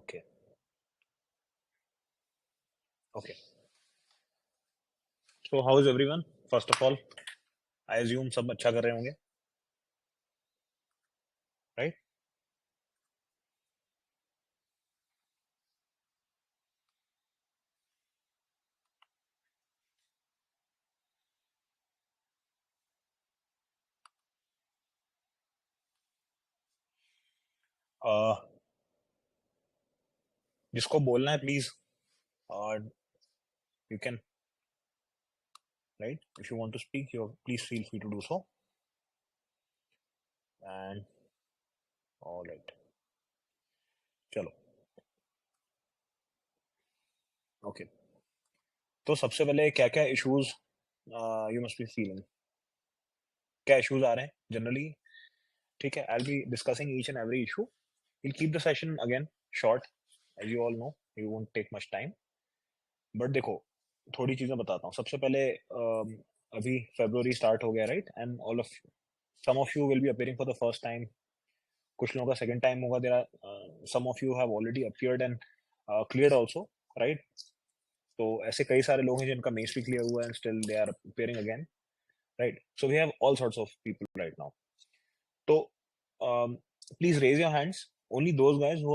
Okay. Okay. So how is everyone? First of all, I assume सब अच्छा कर रहे होंगे, right? Uh, जिसको बोलना है please, you can, right? If you want to speak, you please feel free to do so. And all right, चलो. Okay. तो सबसे पहले क्या क्या issues you must be feeling, क्या इश्यूज आ रहे हैं जनरली? ठीक है, I be discussing each and every issue. We'll keep the session again short, as you all know. You won't take much time. But देखो, थोड़ी चीजें बताता हूँ. सबसे पहले अभी फरवरी स्टार्ट हो गया, right? And all of some of you will be appearing for the first time. कुछ लोगों का सेकंड टाइम होगा. There are some of you have already appeared and cleared also, right? तो ऐसे कई सारे लोग हैं जिनका मेंस भी क्लियर हुआ है and still they are appearing again, right? So we have all sorts of people right now. तो please raise your hands, only those guys who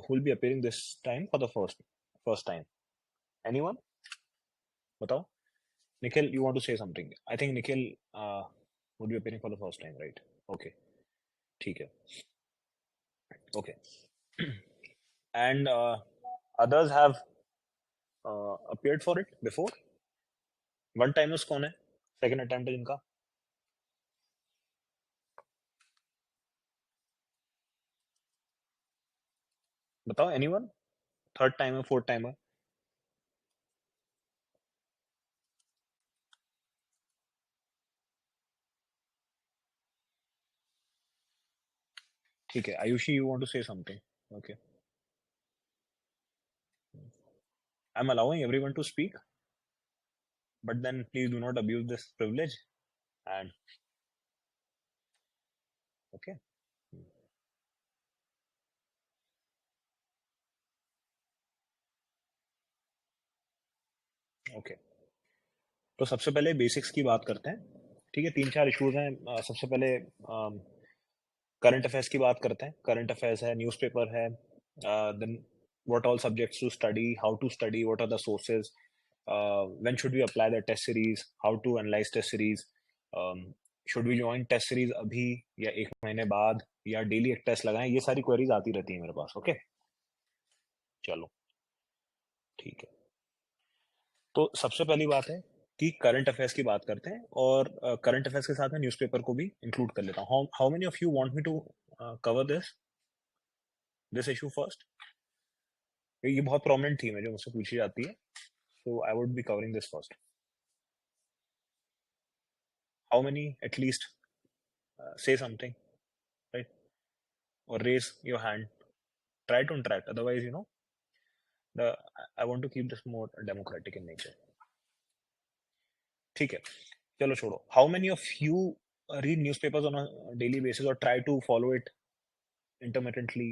will be appearing this time for the first time. Anyone? बताओ. Nikhil, you want to say something? I think Nikhil would be appearing for the first time, right? Okay, ठीक है. Okay. And others have appeared for it before. One timers कौन है? Second attempt है जिनका? बताओ. Anyone? Third timer, fourth timer? ठीक है. Ayushi, you want to say something? Okay. I'm allowing everyone to speak, but then please do not abuse this privilege. And okay. Okay. तो सबसे पहले बेसिक्स की बात करते हैं. ठीक है, तीन चार इश्यूज हैं. सबसे पहले करंट अफेयर्स की बात करते हैं. करंट अफेयर्स है, न्यूज़पेपर है, then what all subjects to study, how to study, what are the sources, when should we apply the test series, how to analyze test series, should we join test series अभी या एक महीने बाद, या daily एक test लगाएं. ये सारी क्वेरीज आती रहती है मेरे पास. ओके, चलो ठीक है. तो सबसे पहली बात है कि करंट अफेयर्स की बात करते हैं, और करंट अफेयर्स के साथ मैं न्यूज़पेपर को भी इंक्लूड कर लेता हूँ. How many of you want me to cover this issue first? ये बहुत प्रोमिनेंट थीम है जो मुझसे पूछी जाती है, so I would be covering this first. How many at least say something, right? Or raise your hand. Try to interact. Otherwise, the I want to keep this more democratic in nature. ठीक है, चलो छोड़ो. How many of you read newspapers on a daily basis or try to follow it intermittently?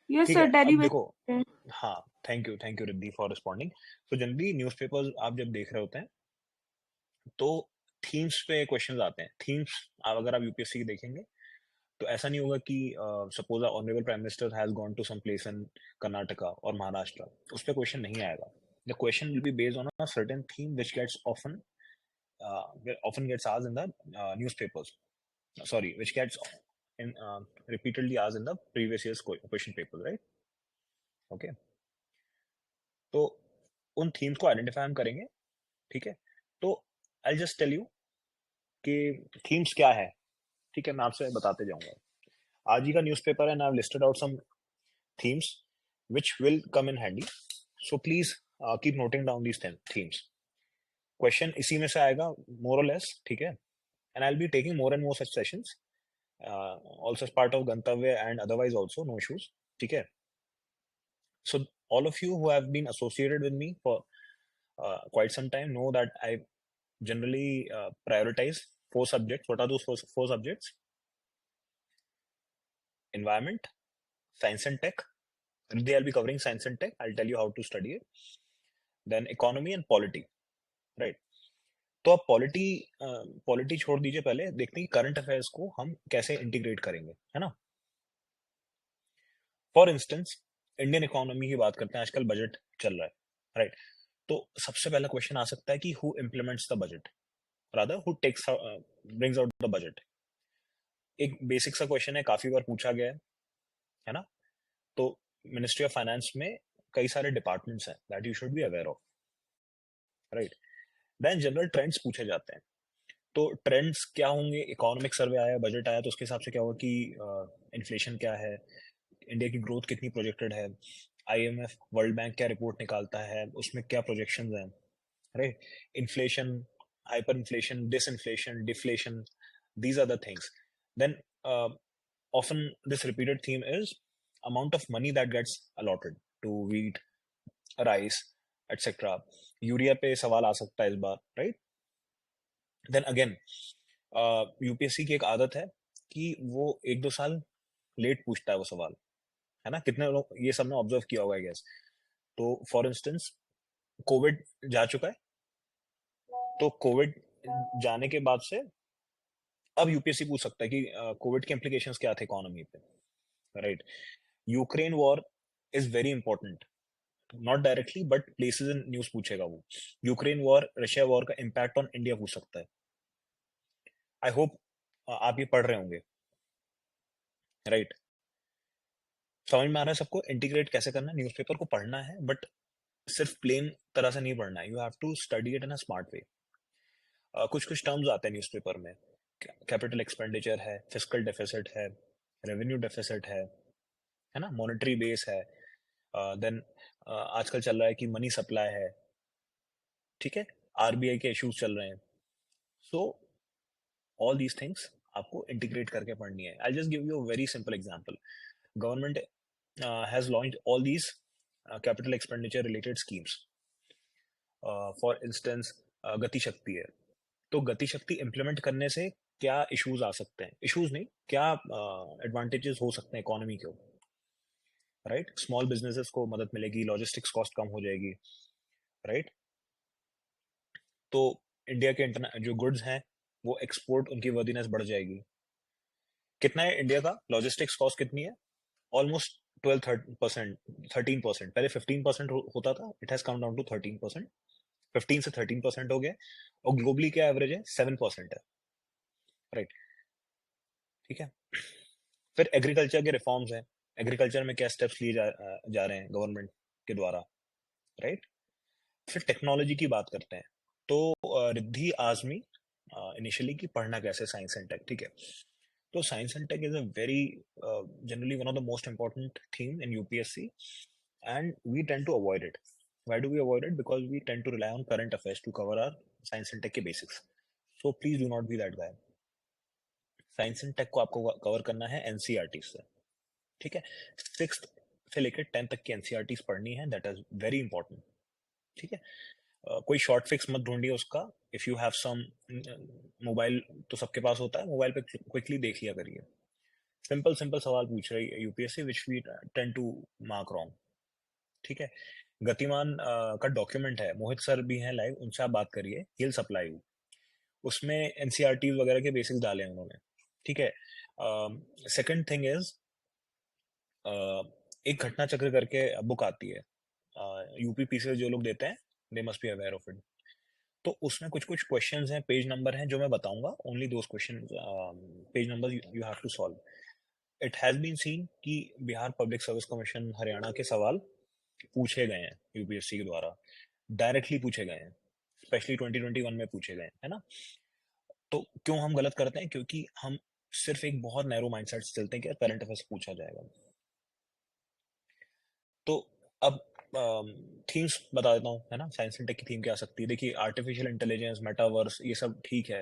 Yes, ठीक sir. है, Daily अब देखो. basis. हाँ, thank you Riddhi for responding. तो जनरली न्यूज़पेपर्स आप जब देख रहे होते हैं तो थीम्स पे क्वेश्चंस आते हैं. थीम्स अगर आप यूपीएससी की देखेंगे तो ऐसा नहीं होगा कि suppose honourable prime minister has gone to some place in Karnataka और महाराष्ट्र, उस पर क्वेश्चन नहीं आएगा. The question will be based on a certain theme which gets often gets asked in the newspapers. Sorry, which gets in repeatedly asked in the previous year's question paper, right? Okay. तो उन themes को identify हम करेंगे. ठीक है, तो I just tell you कि themes क्या है. ठीक है, मैं आपसे बताते जाऊंगा. आज ही का न्यूज़पेपर है and I have listed out some themes which will come in handy. So please keep noting down these themes. Question इसी में से आएगा more or less. ठीक है, and I'll be taking more and more such sessions also as part of Gantavya and otherwise also, no issues. ठीक है. So all of you who have been associated with me for quite some time know that I generally prioritize 4 subjects. What are those four subjects? Environment, science and tech, Riddhi, I'll be covering science and tech. I'll tell you how to study it. Then economy and polity, right? तो आप polity polity छोड़ दीजिए, पहले देखते हैं कि current affairs को हम कैसे इंटीग्रेट करेंगे, है ना। फॉर इंस्टेंस इंडियन इकोनॉमी की बात करते हैं, आजकल बजट चल रहा है, राइट। तो सबसे पहला क्वेश्चन आ सकता है कि who implements the budget, rather who takes brings out the budget. एक बेसिक सा क्वेश्चन है, काफी बार पूछा गया है ना। तो मिनिस्ट्री ऑफ फाइनेंस में कई सारे डिपार्टमेंट्स हैं that you should be aware of, right. Then general trends पूछे जाते हैं। तो ट्रेंड्स क्या होंगे, इकोनॉमिक सर्वे आया, बजट आया, तो उसके हिसाब से क्या होगा कि इन्फ्लेशन क्या है, इंडिया की ग्रोथ कितनी प्रोजेक्टेड है, आईएमएफ वर्ल्ड बैंक क्या रिपोर्ट निकालता है, उसमें क्या प्रोजेक्शंस हैं, right. Inflation, hyper inflation, disinflation, deflation, these are the things. Then often this repeated theme is amount of money that gets allotted to wheat, rice, etc. Urea पे सवाल आ सकता है इस बार, राइट। देन अगेन यूपीएससी की एक आदत है कि वो 1-2 साल लेट पूछता है वो सवाल, है ना। कितने लोग ये सबने ऑब्जर्व किया होगा, आई गेस। तो फॉर इंस्टेंस कोविड जा चुका है, तो कोविड जाने के बाद से अब यूपीएससी पूछ सकता है कि कोविड के इम्प्लीकेशंस क्या थे इकोनॉमी पे, right. Ukraine war is very important, not directly but places in news पूछेगा वो। यूक्रेन वॉर, रशिया वॉर का इम्पैक्ट ऑन इंडिया पूछ सकता है। आई होप आप ये पढ़ रहे होंगे, राइट। समझ में आ रहा है सबको इंटीग्रेट कैसे करना है, न्यूज़पेपर को पढ़ना है बट सिर्फ प्लेन तरह से नहीं पढ़ना है, you have to study it in a smart way. कुछ कुछ टर्म्स आते हैं न्यूज़पेपर में, कैपिटल एक्सपेंडिचर है, फिस्कल डेफिसिट है, रेवेन्यू डेफिसिट है ना, मॉनेटरी बेस है, देन आजकल चल रहा है कि मनी सप्लाई है, ठीक है, आरबीआई के इश्यूज चल रहे हैं। सो ऑल दीज थिंग्स आपको इंटीग्रेट करके पढ़नी है। I just give you a very simple example. Government has launched all these capital expenditure related schemes. For instance गति शक्ति है, तो गति शक्ति इम्प्लीमेंट करने से क्या इश्यूज आ सकते हैं, इश्यूज नहीं, क्या एडवांटेजेस हो सकते हैं इकोनॉमी को, राइट। स्मॉल बिजनेसेस को मदद मिलेगी, लॉजिस्टिक्स कॉस्ट कम हो जाएगी, राइट। तो इंडिया के जो गुड्स हैं वो एक्सपोर्ट, उनकी वर्दीनेस बढ़ जाएगी। कितना है इंडिया का लॉजिस्टिक्स कॉस्ट, कितनी है? ऑलमोस्ट 12% 13%। पहले 15% होता था, it has come down to 13%। 15 से 13% हो गया, और ग्लोबली क्या एवरेज है? 7% है, राइट। ठीक है। फिर एग्रीकल्चर के रिफॉर्म्स हैं, एग्रीकल्चर में क्या स्टेप्स लिए जा रहे हैं गवर्नमेंट के द्वारा, राइट। फिर टेक्नोलॉजी की बात करते हैं, तो रिद्धि आजमी इनिशियली की पढ़ना कैसे साइंस एंड टेक, ठीक है। तो science and tech is a very generally one of the most important theme in UPSC, and we tend to avoid it. Why do we avoid it? Because we tend to rely on current affairs to cover our science and tech के basics. So please do not be that guy. Science and tech को आपको cover करना है NCERT से, ठीक है। 6th से लेकर 10th तक की एनसीईआरटीज पढ़नी है, दैट इज वेरी इंपॉर्टेंट, ठीक है। कोई शॉर्ट फिक्स मत ढूंढिए उसका। If you have some mobile, तो सबके पास होता है, मोबाइल पे क्विकली देख लिया करिए। सिंपल सिंपल सवाल पूछ रही है UPSC which we tend to mark wrong, ठीक है। गतिमान का डॉक्यूमेंट है, मोहित सर भी हैं लाइव, उनसे आप बात करिए, हिल सप्लाई यू। उसमें एनसीईआरटी वगैरह के बेसिक्स डाले हैं उन्होंने, ठीक है। सेकंड थिंग इज, एक घटना चक्र करके बुक आती है, यूपी पीसीएस जो लोग देते हैं, they must be aware of it. तो उसमें कुछ कुछ क्वेश्चंस हैं, पेज नंबर हैं जो मैं बताऊंगा, only those question page number you have to solve. It has been seen कि Bihar public service commission Haryana के सवाल पूछे गए हैं यूपीएससी के द्वारा, डायरेक्टली पूछे गए हैं, स्पेशली 2021 में पूछे गए हैं, है ना। तो क्यों हम गलत करते हैं? क्योंकि हम सिर्फ एक बहुत नैरो माइंडसेट से चलते हैं कि करंट अफेयर्स पूछा जाएगा। तो अब थीम्स बता देता हूँ, है ना। साइंस एंड टेक की थीम क्या आ सकती है? देखिए, आर्टिफिशियल इंटेलिजेंस, मेटावर्स, ये सब ठीक है,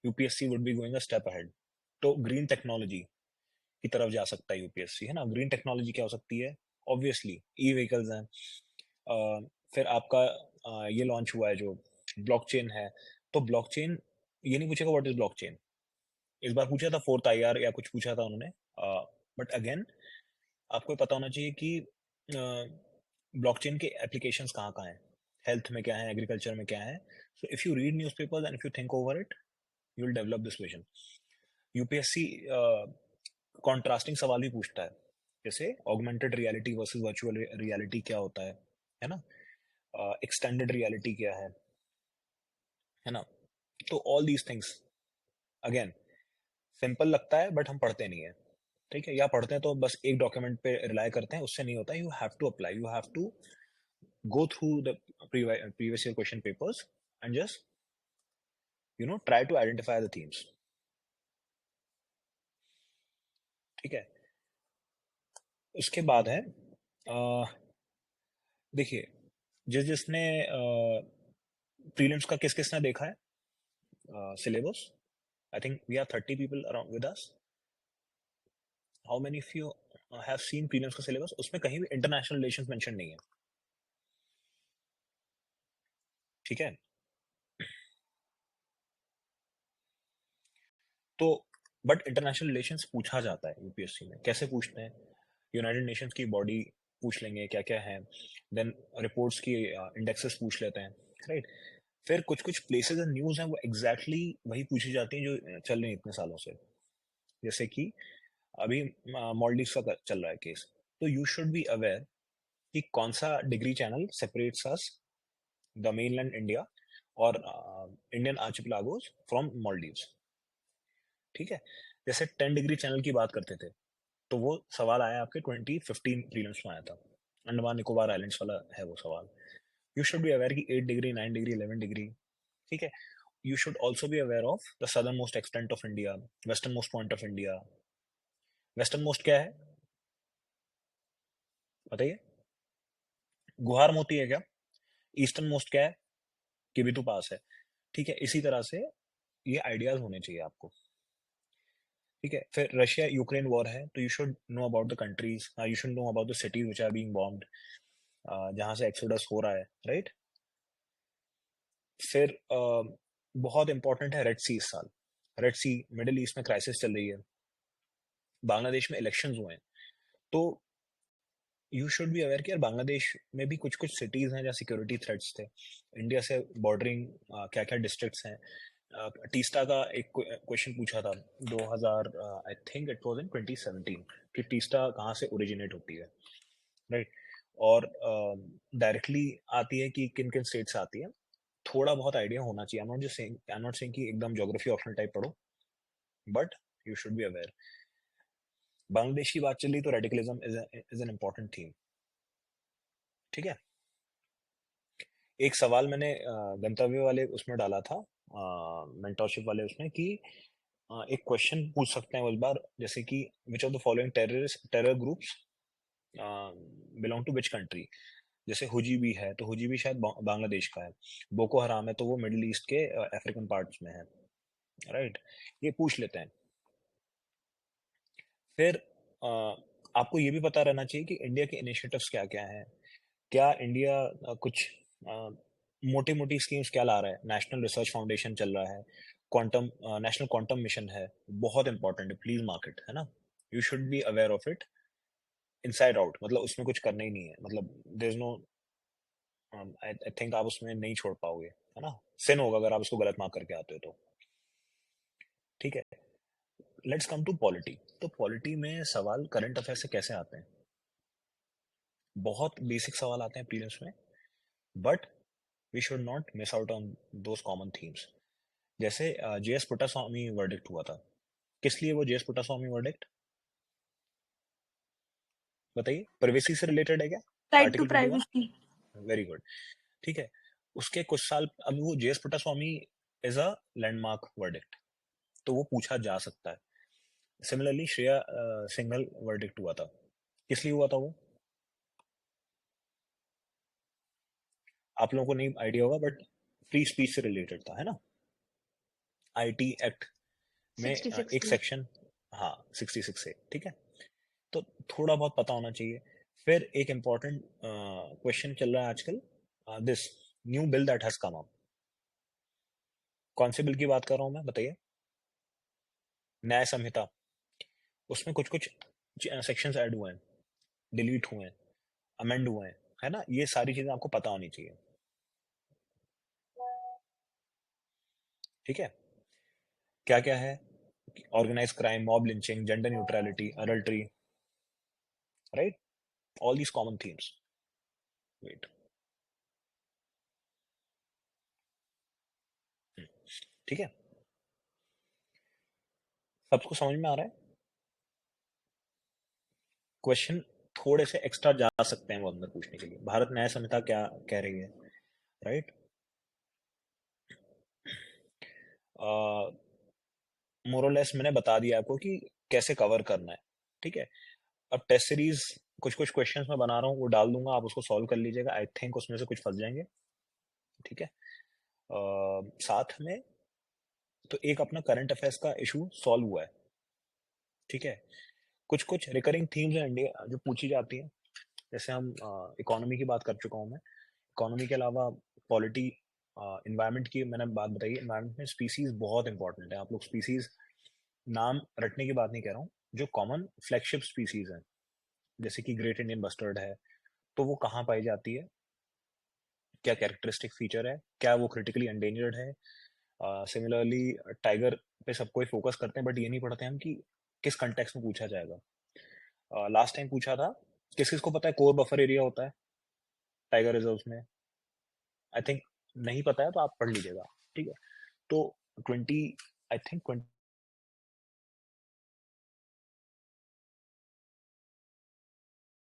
UPSC would be going a step ahead. तो ग्रीन टेक्नोलॉजी की तरफ जा सकता है यूपीएससी, है ना। ग्रीन टेक्नोलॉजी क्या हो सकती है? ऑब्वियसली ई व्हीकल्स हैं। फिर आपका ये लॉन्च हुआ है जो ब्लॉकचेन है, तो ब्लॉकचेन ये नहीं पूछेगा व्हाट इज ब्लॉकचेन। इस बार पूछा था 4th IR या कुछ पूछा था उन्होंने, बट अगेन आपको पता होना चाहिए कि ब्लॉकचेन के एप्लीकेशंस कहाँ कहाँ हैं, हेल्थ में क्या है, एग्रीकल्चर में क्या है. So if you read newspapers and if you think over it, you will develop this vision. UPSC contrasting सवाल भी पूछता है, जैसे augmented reality versus virtual reality क्या होता है ना, एक्सटेंडेड रियलिटी क्या है ना. तो all these things again simple लगता है बट हम पढ़ते नहीं है. ठीक है, या पढ़ते हैं तो बस एक डॉक्यूमेंट पे रिलाई करते हैं, उससे नहीं होता. You have to apply, you have to go through the previous year question papers and just try to identify the themes. ठीक है, उसके बाद है देखिए, जिसने प्रीलिम्स का किस किसने देखा है syllabus. I think we are 30 people around with us. How many of you have seen prelims का सिलेबस. उसमें कहीं भी इंटरनेशनल रिलेशंस मेंशन नहीं है. ठीक है, तो बट इंटरनेशनल रिलेशंस पूछा जाता है यूपीएससी में. कैसे पूछते हैं, यूनाइटेड नेशंस की बॉडी पूछ लेंगे क्या क्या है, देन रिपोर्ट्स की इंडेक्सेस पूछ लेते हैं, राइट. फिर कुछ कुछ प्लेसेस एंड न्यूज हैं वो एग्जैक्टली वही पूछी जाती हैं जो चल रही हैं इतने सालों से. जैसे कि अभी मॉलडीव्स का चल रहा है केस, तो यू शुड बी अवेयर कि कौन सा degree channel separates us the mainland India और इंडियन आर्चिपेलागोस फ्रॉम मॉलडीव्स. ठीक है, जैसे 10 डिग्री चैनल की बात करते थे, तो वो सवाल आया आपके 2015 प्रीलिम्स में आया था. अंडमान निकोबार आइलैंड्स वाला है वो सवाल. यू शुड बी अवेयर कि 8 डिग्री, 9 डिग्री, 11 डिग्री. ठीक है, you should also be aware of the southern most extent of India, western most point of India. Western most क्या है बताइए, गुहार मोती है क्या. ईस्टर्न मोस्ट क्या है, किबितु पास है. ठीक है, इसी तरह से ये आइडियाज होने चाहिए आपको. ठीक है, फिर रशिया यूक्रेन वॉर है, तो you should know about the countries, you should know about the cities which are being bombed, जहां से एक्सोडस हो रहा है, राइट. फिर बहुत इंपॉर्टेंट है रेड सी इस साल. रेड सी, मिडिल ईस्ट में क्राइसिस चल रही है, बांग्लादेश में इलेक्शंस हुए हैं, तो यू शुड बी अवेयर कि यार बांग्लादेश में भी कुछ कुछ सिटीज हैं जहाँ सिक्योरिटी थ्रेट्स थे. इंडिया से बॉर्डरिंग क्या क्या डिस्ट्रिक्ट्स हैं. टीस्टा का एक क्वेश्चन पूछा था 2000, I think it was in 2017, कि टीस्टा कहाँ से ओरिजिनेट होती है, राइट. और डायरेक्टली आती है कि किन किन स्टेट से आती है. थोड़ा बहुत आइडिया होना चाहिए. आई एम नॉट सेइंग कि एकदम ज्योग्राफी ऑप्शनल टाइप पढ़ो, but you should be aware. Bangladesh की बात चल रही तो radicalism is an important theme. ठीक है, एक सवाल मैंने गंतव्य वाले उसमें डाला था, मेंटरशिप वाले उसमें, कि एक क्वेश्चन पूछ सकते हैं इस बार, जैसे कि which of the following terror groups belong to which country. जैसे हुजीबी है तो हुजीबी शायद बांग्लादेश का है. बोको हराम है तो वो मिडिल ईस्ट के अफ्रीकन पार्ट्स में है, राइट. ये पूछ लेते हैं. फिर आपको ये भी पता रहना चाहिए कि इंडिया के इनिशिएटिव्स क्या क्या हैं. क्या इंडिया कुछ मोटी मोटी स्कीम्स क्या ला रहा है. नेशनल रिसर्च फाउंडेशन चल रहा है, क्वांटम नेशनल क्वांटम मिशन है, बहुत इंपॉर्टेंट है, प्लीज मार्केट है ना. You should be aware of it inside out. मतलब उसमें कुछ करना ही नहीं है, मतलब there is no, I think आप उसमें नहीं छोड़ पाओगे, है ना. सिन होगा अगर आप उसको गलत मार्क करके आते हो तो. ठीक है, लेट्स कम टू पॉलिटी. तो पॉलिटी में सवाल करंट अफेयर से कैसे आते हैं. बहुत बेसिक सवाल आते हैं प्रीलिम्स में, but we should not miss out on those common themes. जैसे जेएस पुट्टास्वामी वर्डिक्ट हुआ था. किस लिए वो जेएस पुट्टास्वामी वर्डिक्ट बताइए, प्राइवेसी से रिलेटेड है क्या, Right to article 21. privacy. Very good. ठीक है, उसके कुछ साल अब वो JS Puttaswamy is a landmark verdict, तो वो पूछा जा सकता है. सिमिलरली श्रेया सिंघल वर्डिक्ट हुआ था. किस लिए हुआ था वो, आप लोगों को नहीं आइडिया होगा, बट फ्री स्पीच से रिलेटेड था, है ना. आईटी एक्ट में 66 एक की. सेक्शन, हाँ 66 से. ठीक है, तो थोड़ा बहुत पता होना चाहिए. फिर एक इम्पॉर्टेंट क्वेश्चन चल रहा है आजकल, this new bill that has come up. कौन से बिल की बात कर रहा हूं मैं बताइए, न्याय संहिता. उसमें कुछ कुछ सेक्शंस ऐड हुए हैं, डिलीट हुए हैं. अमेंड हुए हैं, है ना, ये सारी चीजें आपको पता होनी चाहिए, ठीक है। क्या क्या है? Organise crime, mob lynching, gender neutrality, adultery, right, all these common themes. Wait, ठीक है, सबको समझ में आ रहा है? क्वेश्चन थोड़े से एक्स्ट्रा जा सकते हैं वो अंदर पूछने के लिए। भारत न्याय संहिता क्या कह रही है, राइट? मोरलेस मैंने बता दिया आपको कि कैसे कवर करना है, ठीक है। अब टेस्ट सीरीज कुछ कुछ क्वेश्चंस मैं बना रहा हूँ, वो डाल दूंगा, आप उसको सॉल्व कर लीजिएगा। आई थिंक उसमें से कुछ फंस जाएंगे, ठीक है। साथ में तो एक अपना करंट अफेयर्स का इशू सॉल्व हुआ है, ठीक है। कुछ कुछ रिकरिंग थीम्स हैं इंडिया जो पूछी जाती हैं, जैसे हम इकोनॉमी की बात कर चुका हूँ मैं। इकोनॉमी के अलावा पॉलिटी, इन्वायरमेंट की मैंने बात बताई। इन्वायरमेंट में स्पीसीज बहुत इंपॉर्टेंट है। आप लोग स्पीसीज नाम रटने की बात नहीं कह रहा हूँ, जो कॉमन फ्लैगशिप स्पीसीज हैं, जैसे कि ग्रेट इंडियन बस्टर्ड है, तो वो कहाँ पाई जाती है, क्या कैरेक्टरिस्टिक फीचर है, क्या वो क्रिटिकली एंडेंजर्ड है। सिमिलरली टाइगर पे सब कोई फोकस करते हैं, बट ये नहीं पढ़ते हम कि किस कंटेक्स्ट में पूछा जाएगा। लास्ट टाइम पूछा था, किस किस को पता है कोर बफर एरिया होता है टाइगर रिजर्व में? आई थिंक नहीं पता है, तो आप पढ़ लीजिएगा, ठीक है। तो 20, I think 20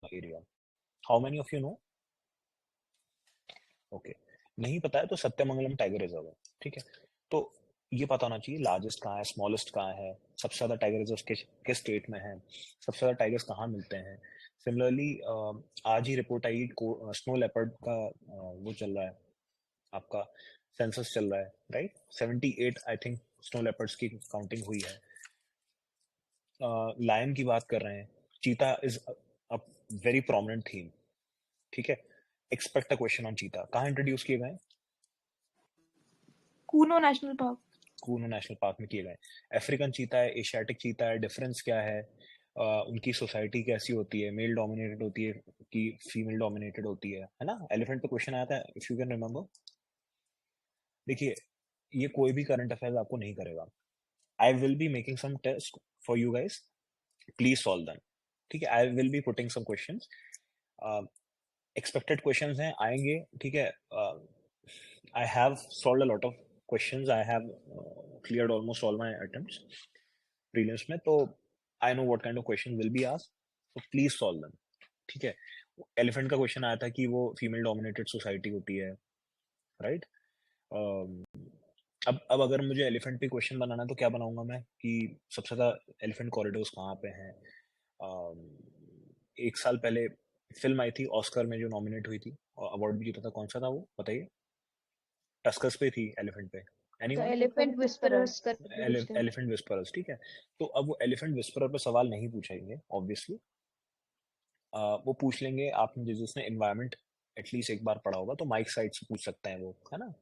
area, how many of you know? Okay, नहीं पता है तो सत्यमंगलम टाइगर रिजर्व है, ठीक है। तो ये पता होना चाहिए लार्जेस्ट कहाँ है, स्मॉलेस्ट कहाँ है, सबसे ज्यादा टाइगर रिजर्व किस स्टेट में है, सबसे ज्यादा टाइगर्स कहाँ मिलते हैं। सिमिलरली आज ही रिपोर्ट आई, स्नो लेपर्ड का वो चल रहा है आपका, सेंसस चल रहा है, right. 78 I think snow leopards की काउंटिंग हुई है। लायन की बात कर रहे हैं, चीता is a very prominent theme, ठीक है। एक्सपेक्ट अ क्वेश्चन ऑन चीता, कहाँ इंट्रोड्यूस किए गए? Kuno National Park. Kuno national park में किए गए। अफ्रीकन चीता है, एशियाटिक चीता है, डिफरेंस क्या है? उनकी सोसाइटी कैसी होती है, मेल डोमिनेटेड होती है कि फीमेल डोमिनेटेड होती है ना। एलिफेंट पे क्वेश्चन आया था, इफ यू कैन रिमेम्बर। देखिए, ये कोई भी करंट अफेयर्स आपको नहीं करेगा। I will be making some test for you guys, please solve them, ठीक है। I will be putting some questions, expected questions हैं, आएंगे, ठीक है। I have solved a lot of questions, I have cleared almost all my attempts prelims में, तो I know what kind of question will be asked, तो please solve them, ठीक है। Elephant का क्वेश्चन आया था कि वो फीमेल डोमिनेटेड सोसाइटी होती है, राइट। अब अगर मुझे एलिफेंट पे क्वेश्चन बनाना है तो क्या बनाऊंगा मैं, कि सबसे ज्यादा एलिफेंट कॉरिडोर्स कहाँ पे हैं। अम, एक साल पहले फिल्म आई थी ऑस्कर में जो नॉमिनेट हुई थी और अवार्ड भी जीता था, कौन सा था वो बताइए? टस्कस पे थी, एलिफेंट पे, द एनीवन? एलिफेंट विस्परर्स करके कुछ थे। एलिफेंट विस्परर्स, ठीक है। तो अब वो एलिफेंट विस्परर पे सवाल नहीं पूछेंगे ऑब्वियसली, वो पूछ लेंगे, आपने जिसने इन्वायरमेंट एटलीस्ट एक बार पढ़ा होगा तो माइक साइड से पूछ सकते हैं वो, है ना।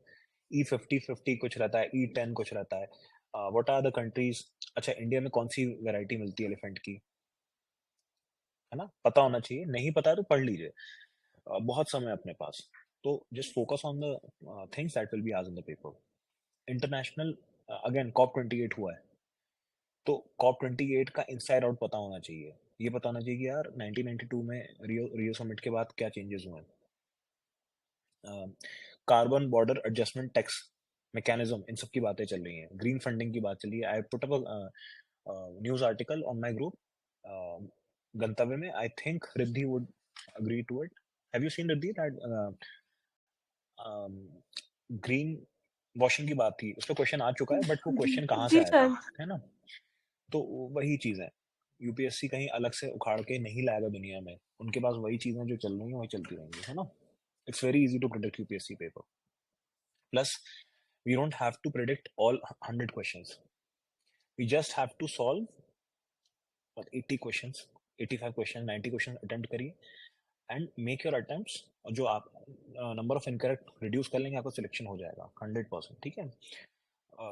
E50 50 कुछ रहता है, E10 कुछ रहता है। व्हाट आर द कंट्रीज, अच्छा इंडिया में कौन सी वैरायटी मिलती है एलिफेंट की, है ना, पता होना चाहिए। नहीं पता है तो पढ़ लीजिए, बहुत समय है अपने पास। तो just focus on the things that will be आज in the paper. International, again COP 28 हुआ है, तो COP 28 का इनसाइड आउट पता होना चाहिए। ये पता होना चाहिए कि यार 1992 में रियो समिट के बाद क्या चेंजेस हुए हैं। Carbon border adjustment tax mechanism, इन सब की बातें चल रही हैं, ग्रीन फंडिंग की बात चली है। I put up news article on my group Gantavya में, I think Riddhi would agree to it. Have you seen Riddhi that green washing की बात थी, उस पर क्वेश्चन आ चुका है, बट वो क्वेश्चन कहाँ से जी आया था, सर। है ना। तो वही चीज है, यूपीएससी कहीं अलग से उखाड़ के नहीं लाएगा दुनिया में, उनके पास वही चीजें जो चल रही हैं वही चलती रहेंगी, है ना। It's very easy to predict UPSC paper, plus we don't have to predict all 100 questions, we just have to solve 80 questions, 85 question, 90 question attempt करिए एंड मेक योर अटेम्प्ट्स। जो आप नंबर ऑफ इनकरेक्ट रिड्यूस कर लेंगे, आपका selection हो जाएगा 100%, ठीक है।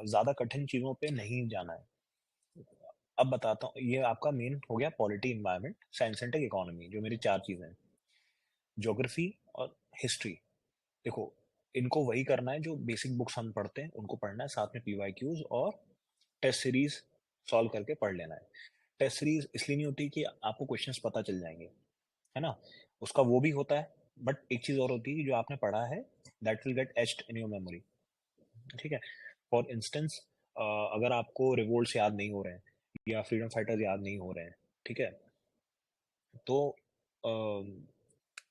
ज्यादा कठिन चीजों पे नहीं जाना है। अब बताता हूँ, ये आपका मेन हो गया polity, environment, science and tech, economy, जो मेरी चार चीजें हैं। ज्योग्राफी और हिस्ट्री, देखो इनको वही करना है जो बेसिक बुक्स हम पढ़ते हैं उनको पढ़ना है, साथ में पीवाईक्यूज और टेस्ट सीरीज सॉल्व करके पढ़ लेना है। टेस्ट सीरीज इसलिए नहीं होती कि आपको क्वेश्चंस पता चल जाएंगे, है ना, उसका वो भी होता है, बट एक चीज और होती है कि जो आपने पढ़ा है that will get etched in your memory, ठीक है। फॉर इंस्टेंस अगर आपको रिवोल्ट्स याद नहीं हो रहे हैं या फ्रीडम फाइटर्स याद नहीं हो रहे हैं, ठीक है, तो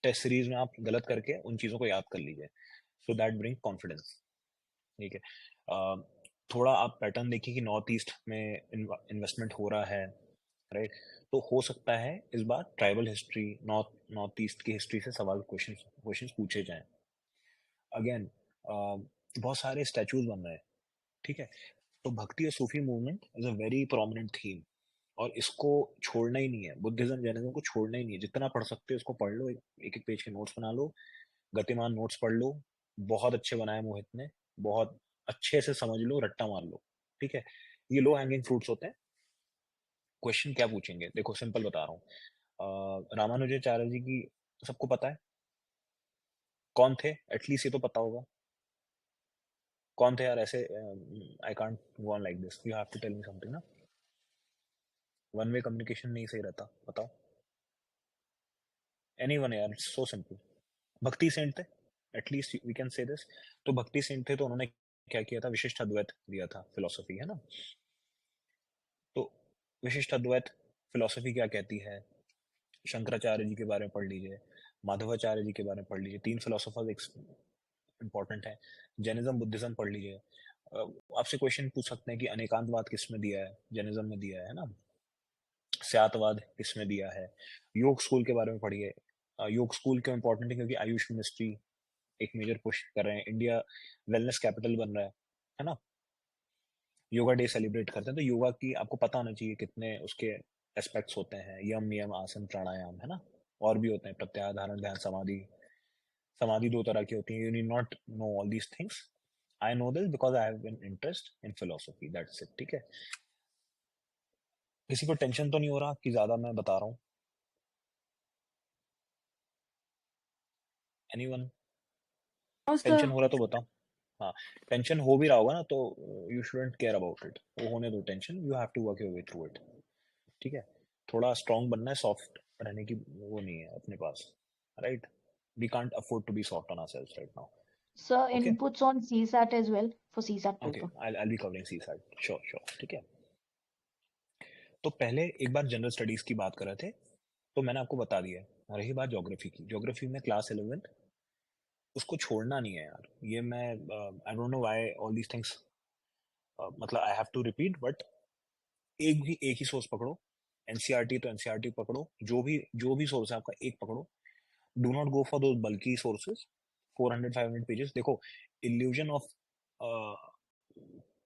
टेस्ट सीरीज में आप गलत करके उन चीज़ों को याद कर लीजिए, सो दैट ब्रिंग कॉन्फिडेंस, ठीक है। थोड़ा आप पैटर्न देखिए कि नॉर्थ ईस्ट में इन्वेस्टमेंट हो रहा है, राइट, तो हो सकता है इस बार ट्राइबल हिस्ट्री, नॉर्थ ईस्ट की हिस्ट्री से सवाल क्वेश्चंस पूछे जाएं। अगेन बहुत सारे स्टैचूज बन रहे हैं, ठीक है, तो भक्ति और Sufi movement is a very prominent theme, और इसको छोड़ना ही नहीं है, बुद्धिज्म जैनिज्म को छोड़ना ही नहीं है, जितना पढ़ सकते हो उसको पढ़ लो, एक एक पेज के नोट्स बना लो, गतिमान नोट्स पढ़ लो, बहुत अच्छे बनाए मोहित ने, बहुत अच्छे से समझ लो, रट्टा मार लो, ठीक है। ये लो हैंगिंग फ्रूट्स होते हैं। क्वेश्चन क्या पूछेंगे, देखो सिंपल बता रहा हूँ, रामानुजाचार्य जी की सबको पता है कौन थे, एटलीस्ट ये तो पता होगा कौन थे यार ऐसे। I can't go on like this, you have to tell me something ना, वन वे कम्युनिकेशन नहीं सही रहता, बताओ एनीवन यार, it's so simple. Bhakti saint थे, at least we can say this, तो भक्ति सेंट थे तो उन्होंने क्या किया था, विशिष्ट अद्वैत दिया था फिलोसफी, है ना। तो विशिष्ट अद्वैत फिलोसफी क्या कहती है, शंकराचार्य जी के बारे में पढ़ लीजिए, माधवाचार्य जी के बारे में पढ़ लीजिए, तीन फिलोसफर इंपॉर्टेंट है। जैनिज्म बुद्धिज्म पढ़ लीजिए। आपसे क्वेश्चन पूछ सकते हैं कि अनेकांतवाद किसमें दिया है, जैनिज्म में दिया है ना, स्यातवाद किसमें दिया है। योग स्कूल के बारे में पढ़िए, योग स्कूल क्यों इंपॉर्टेंट है, क्योंकि आयुष मिनिस्ट्री एक मेजर पुश कर रहे हैं, इंडिया वेलनेस कैपिटल बन रहा है ना, योगा डे सेलिब्रेट करते हैं, तो योगा की आपको पता होना चाहिए कितने उसके एस्पेक्ट्स होते हैं, यम नियम आसन प्राणायाम, है ना, और भी होते हैं, प्रत्याहार धारण ध्यान समाधि। समाधि दो तरह की होती है, you need not know all these things, I know this because I have an interest in philosophy, that's it, ठीक है। किसी को टेंशन तो नहीं हो रहा कि ज्यादा मैं बता रहा हूँ, एनीवन No, टेंशन sir. हो रहा तो बताओ। हाँ, टेंशन हो भी रहा होगा ना तो you shouldn't care about it, वो होने दो tension, you have to work your way through it, ठीक है। थोड़ा स्ट्रांग बनना है, सॉफ्ट रहने की वो नहीं है अपने पास, right, we can't afford to be soft on ourselves right now. Sir, okay inputs on CSAT as well for CSAT okay, paper. I be covering C side, sure sure, ठीक है। तो पहले एक बार जनरल स्टडीज की बात कर रहे थे, तो मैंने आपको बता दिया है। रही बात ज्योग्राफी की, ज्योग्राफी में क्लास 11 उसको छोड़ना नहीं है यार, ये मैं I don't know why all these things, मतलब I have to repeat, but एक ही सोर्स पकड़ो, एनसीईआरटी तो एनसीईआरटी पकड़ो, जो भी सोर्स है आपका एक पकड़ो, do not go for those bulky sources, 400-500 pages. देखो इल्यूजन ऑफ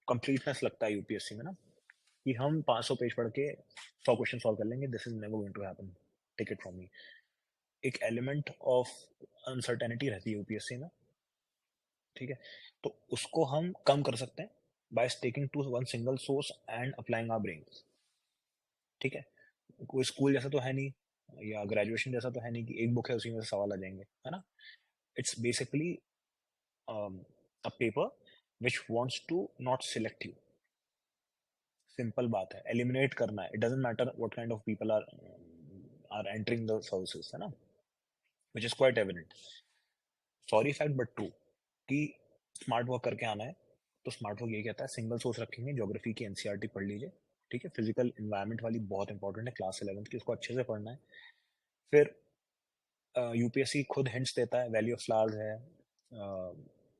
कंप्लीटनेस लगता है यूपीएससी में ना, कि हम 500 पेज पढ़ के 100 क्वेश्चन सॉल्व कर लेंगे, this is never going to happen, take it from me. एक एलिमेंट ऑफ अनसर्टेनिटी रहती है यूपीएससी में, ठीक है, तो उसको हम कम कर सकते हैं by sticking to one single source and applying our brain, ठीक है। कोई स्कूल जैसा तो है नहीं या ग्रेजुएशन जैसा तो है नहीं कि एक बुक है उसी में से सवाल आ जाएंगे, है ना। It's basically a paper which wants to not select you, simple बात है, एलिमिनेट करना है, it doesn't matter what kind of people are entering the services, है ना, which is quite evident, sorry fact but true, कि smart work करके आना है। तो स्मार्ट वर्क ये कहता है सिंगल सोर्स रखेंगे, ज्योग्राफी की एनसीईआरटी पढ़ लीजिए, ठीक है, फिजिकल इन्वायरमेंट वाली बहुत इंपॉर्टेंट है, क्लास 11 की, उसको अच्छे से पढ़ना है। फिर यूपीएससी खुद हिंट्स देता है, वैली ऑफ फ्लावर्स है,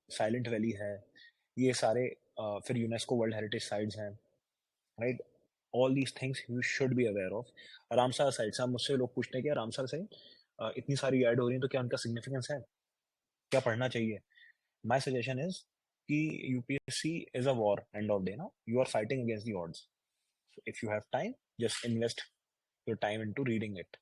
साइलेंट वैली है, ये सारे फिर यूनेस्को वर्ल्ड हेरिटेज साइट्स हैं, right, all these things you should be aware of. Ramsar sites, अब मुझसे लोग पूछते हैं कि रामसर साइट इतनी सारी ऐड हो रही है तो क्या उनका सिग्निफिकेंस है, क्या पढ़ना चाहिए। माई सजेशन इज कि UPSC is a war, end of day ना, you are fighting against the odds, if you have time just invest your time into reading it.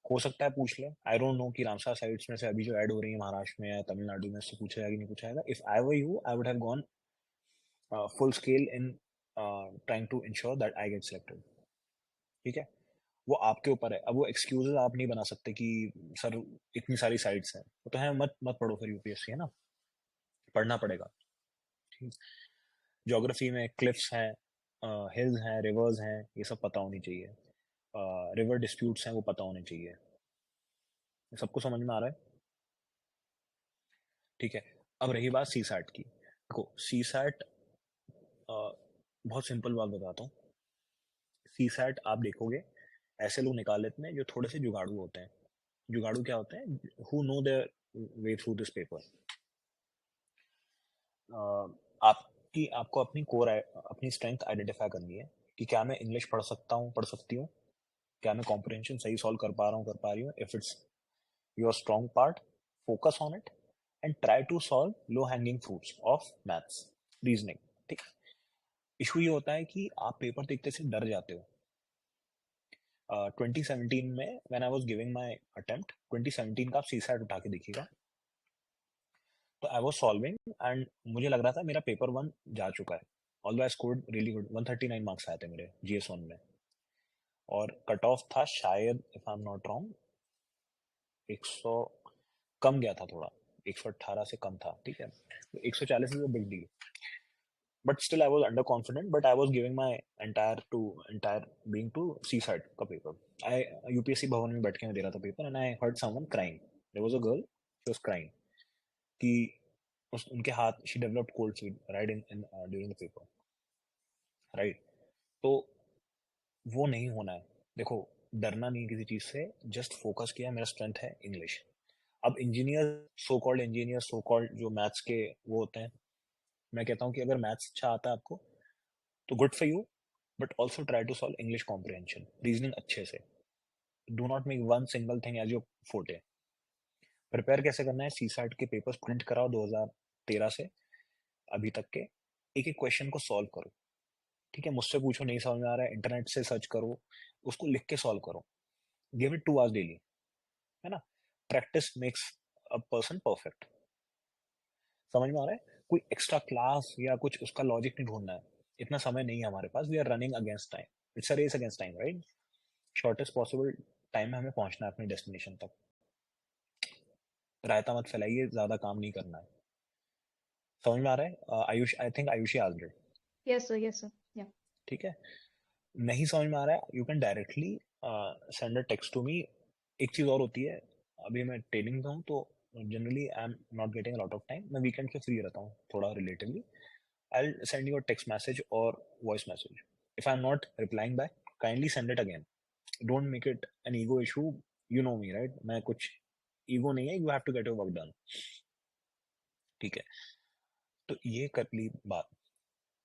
हो सकता है पूछ ले, आई डोंट नो कि रामसर साइट्स में से अभी जो ऐड हो रही है महाराष्ट्र में या तमिलनाडु में, से पूछा जाएगा कि नहीं पूछा जाएगा। If I were you I would have gone full scale in trying to ensure that I get selected, ठीक है। वो आपके ऊपर है। अब वो एक्सक्यूजेस आप नहीं बना सकते कि सर इतनी सारी साइट्स हैं, वो तो है, मत मत पढ़ो फिर यूपीएससी, है ना, पढ़ना पड़ेगा। ज्योग्राफी में क्लिफ्स हैं, हिल्स हैं, रिवर्स हैं, ये सब पता होनी चाहिए। रिवर डिस्प्यूट्स हैं, वो पता होने चाहिए। सबको समझ में आ रहा है? ठीक है। अब रही बात सी सैट की। देखो सी सैट, बहुत सिंपल बात बताता हूँ। सी सैट आप देखोगे ऐसे लोग निकाल लेते हैं जो थोड़े से जुगाड़ू होते हैं। जुगाड़ू क्या होते हैं? Who know their way through this paper. आपको अपनी अपनी स्ट्रेंथ आइडेंटिफाई करनी है कि क्या मैं इंग्लिश पढ़ सकता हूँ, पढ़ सकती हूँ, क्या मैं कॉम्प्रिहेंशन सही सॉल्व कर पा रहा हूँ, कर पा रही हूँ। If it's your strong part, focus on it and try to solve low hanging fruits of maths, reasoning. ठीक। इशू ये होता है कि आप पेपर देखते से डर जाते हो। 2017 में when I was giving my attempt, 2017 का आप सी सैट उठा के देखिएगा, तो आई वाज सॉल्विंग एंड मुझे लग रहा था मेरा पेपर 1 जा चुका है। Although I scored really good, 139 marks आए थे मेरे जीएस 1 में, और कट ऑफ था शायद, if I am not wrong, 100 कम गया था थोड़ा, 118 से कम था। ठीक है, 140 is a big deal, but still I was under confident, but I was giving my entire being to see side का पेपर। आई यूपीएससी भवन में बैठ के मैं दे रहा था paper, and I heard someone crying. There was a girl, she was crying कि उनके हाथ, she developed cold feet right in during the paper, right. तो वो नहीं होना है। देखो, डरना नहीं किसी चीज से, जस्ट फोकस किया मेरा स्ट्रेंथ है इंग्लिश। अब इंजीनियर, सो कॉल्ड जो मैथ्स के वो होते हैं, मैं कहता हूँ कि अगर मैथ्स अच्छा आता है आपको तो good for you, but also try to solve English comprehension, reasoning अच्छे से। Do not make one single thing as your forte. Prepare कैसे करना है? सी सैट के पेपर्स प्रिंट कराओ 2013 से अभी तक के, एक एक क्वेश्चन को सॉल्व करो। ठीक है, मुझसे पूछो नहीं समझ में आ रहा है, इंटरनेट से सर्च करो, उसको लिख के सॉल्व करो। गिव इट 2 आवर्स डेली, है ना। Practice makes a person perfect. समझ में आ रहा है? कोई एक्स्ट्रा क्लास या कुछ उसका लॉजिक नहीं ढूंढना है, इतना समय नहीं है हमारे पास। We are running against time, it's a race against time, right. Shortest possible time में हमें पहुंचना है अपनी डेस्टिनेशन तक। रायता मत फैलाइए, ज्यादा काम नहीं करना है। समझ में आ रहा है? Ayush, I think Ayushi asked it. Yes, sir. Yes, sir. Yeah. ठीक है, नहीं समझ में आ रहा है, you can directly send a text to me. एक चीज और होती है, अभी मैं ट्रेनिंग में हूँ तो generally I am not getting a lot of time, मैं वीकेंड पे फ्री रहता हूँ थोड़ा relatively. I'll send you a text message or voice message. If I'm not replying back, kindly send it again. Don't make it an ego issue. You know me, right? मैं कुछ ego नहीं है, you have to get your work done. ठीक है, तो ये कर ली बात।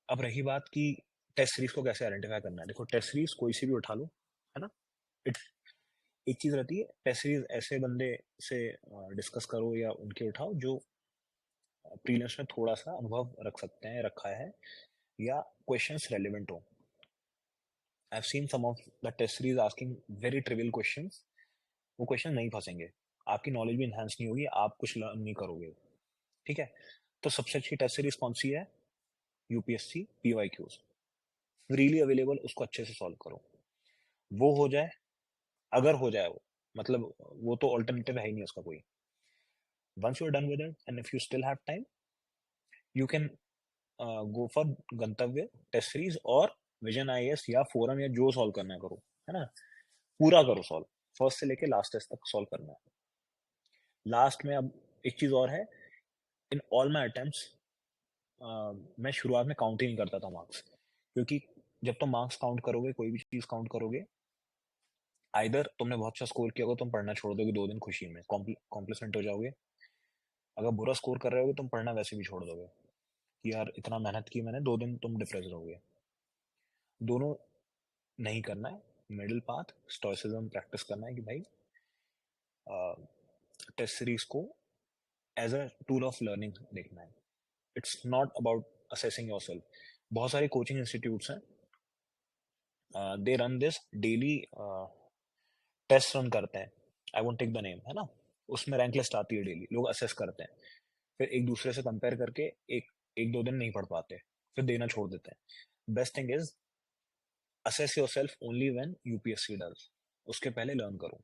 अब रही बात कि टेस्ट सीरीज को कैसे आइडेंटिफाई करना है। देखो, टेस्ट सीरीज कोई सी भी उठा लो, है ना। इट एक चीज रहती है, टेस्ट सीरीज ऐसे बंदे से डिस्कस करो या उनके उठाओ जो प्रीलिम्स में थोड़ा सा अनुभव रख सकते हैं, रखा है, या क्वेश्चंस रेलेवेंट हो। I've seen some of the test series asking very trivial questions. वो क्वेश्चन नहीं फंसेंगे, आपकी नॉलेज भी इन्हांस नहीं होगी, आप कुछ लर्न नहीं करोगे। ठीक है, तो सबसे अच्छी टेस्ट सीरीज कौन सी है? यूपीएससी पीवाईक्यूज, फ्रीली अवेलेबल, उसको अच्छे से सॉल्व करो। वो हो जाए, अगर हो जाए वो, मतलब वो तो ऑल्टरनेटिव है ही नहीं उसका कोई। Once you are done with it and if you still have time, you can go for Gantavya test series और विजन आईएएस या फोरम, या जो सॉल्व करना है करो, है ना। पूरा करो सॉल्व, फर्स्ट से लेके लास्ट टेस्ट तक सॉल्व करना है। लास्ट में अब एक चीज और है, इन ऑल माई अटेम्प्ट्स मैं शुरुआत में काउंट ही नहीं करता था मार्क्स, क्योंकि जब तुम मार्क्स काउंट करोगे, कोई भी चीज काउंट करोगे, आइदर तुमने बहुत अच्छा स्कोर किया होगा, तुम पढ़ना छोड़ दोगे 2 दिन खुशी में, कॉम्प्लिसमेंट हो जाओगे। अगर बुरा स्कोर कर रहे होगे, तुम पढ़ना वैसे भी छोड़ दोगे कि यार इतना मेहनत की मैंने, 2 दिन तुम डिप्रेस रहोगे। दोनों नहीं करना है, मिडिल पाथ स्टोइसिज्म प्रैक्टिस करना है कि भाई टेस्ट सीरीज को as a tool of learning देखना है। It's not about assessing yourself. बहुत सारे कोचिंग इंस्टीट्यूट्स हैं, they run this daily, test run करते हैं, I won't take the name, है ना। उसमें रैंक लिस्ट आती है डेली, लोग असेस करते हैं, फिर एक दूसरे से कंपेयर करके एक एक 2 दिन नहीं पढ़ पाते, फिर देना छोड़ देते हैं। Best thing is assess yourself only when UPSC does. उसके पहले लर्न करूं।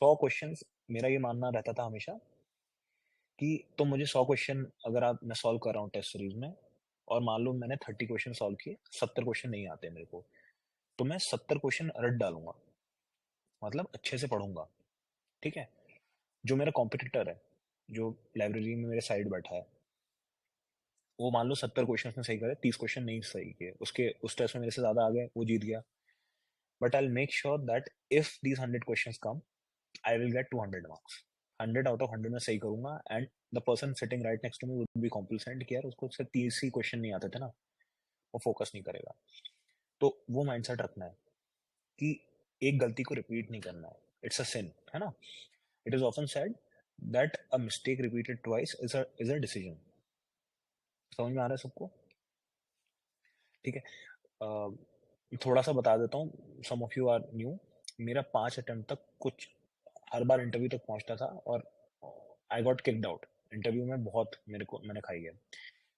100 क्वेश्चंस मेरा ये मानना रहता था हमेशा कि तो मुझे 100 क्वेश्चन अगर आप मैं सॉल्व कर रहा हूँ टेस्ट सीरीज में, और मान लो मैंने 30 क्वेश्चन सॉल्व किए, 70 क्वेश्चन नहीं आते मेरे को, तो मैं 70 क्वेश्चन रट डालूंगा, मतलब अच्छे से पढ़ूंगा, ठीक है। जो मेरा कॉम्पिटिटर है, जो लाइब्रेरी में मेरे साइड बैठा है, वो मान लो 70 क्वेश्चन में सही करे, 30 क्वेश्चन नहीं सही किए, उसके उस टेस्ट में मेरे से ज्यादा आ गए, वो जीत गया। But I will make sure that if these 100 questions come, I will get 200 marks. 100 out of 100 में सही करूंगा, and the person sitting right next to me would be complacent कि यार उसको सिर्फ 30 ही क्वेश्चन नहीं आते थे ना, वो फोकस नहीं करेगा। तो वो माइंडसेट रखना है कि एक गलती को रिपीट नहीं करना है, इट्स अ सिन, है ना। It is often said that a mistake repeated twice is a decision. समझ में आ रहा है सबको? ठीक है। थोड़ा सा बता देता हूँ, सम ऑफ यू आर न्यू। मेरा 5 अटेम्प्ट तक कुछ, हर बार इंटरव्यू तक पहुंचता था, और I got kicked out interview में, बहुत मैंने खाई है।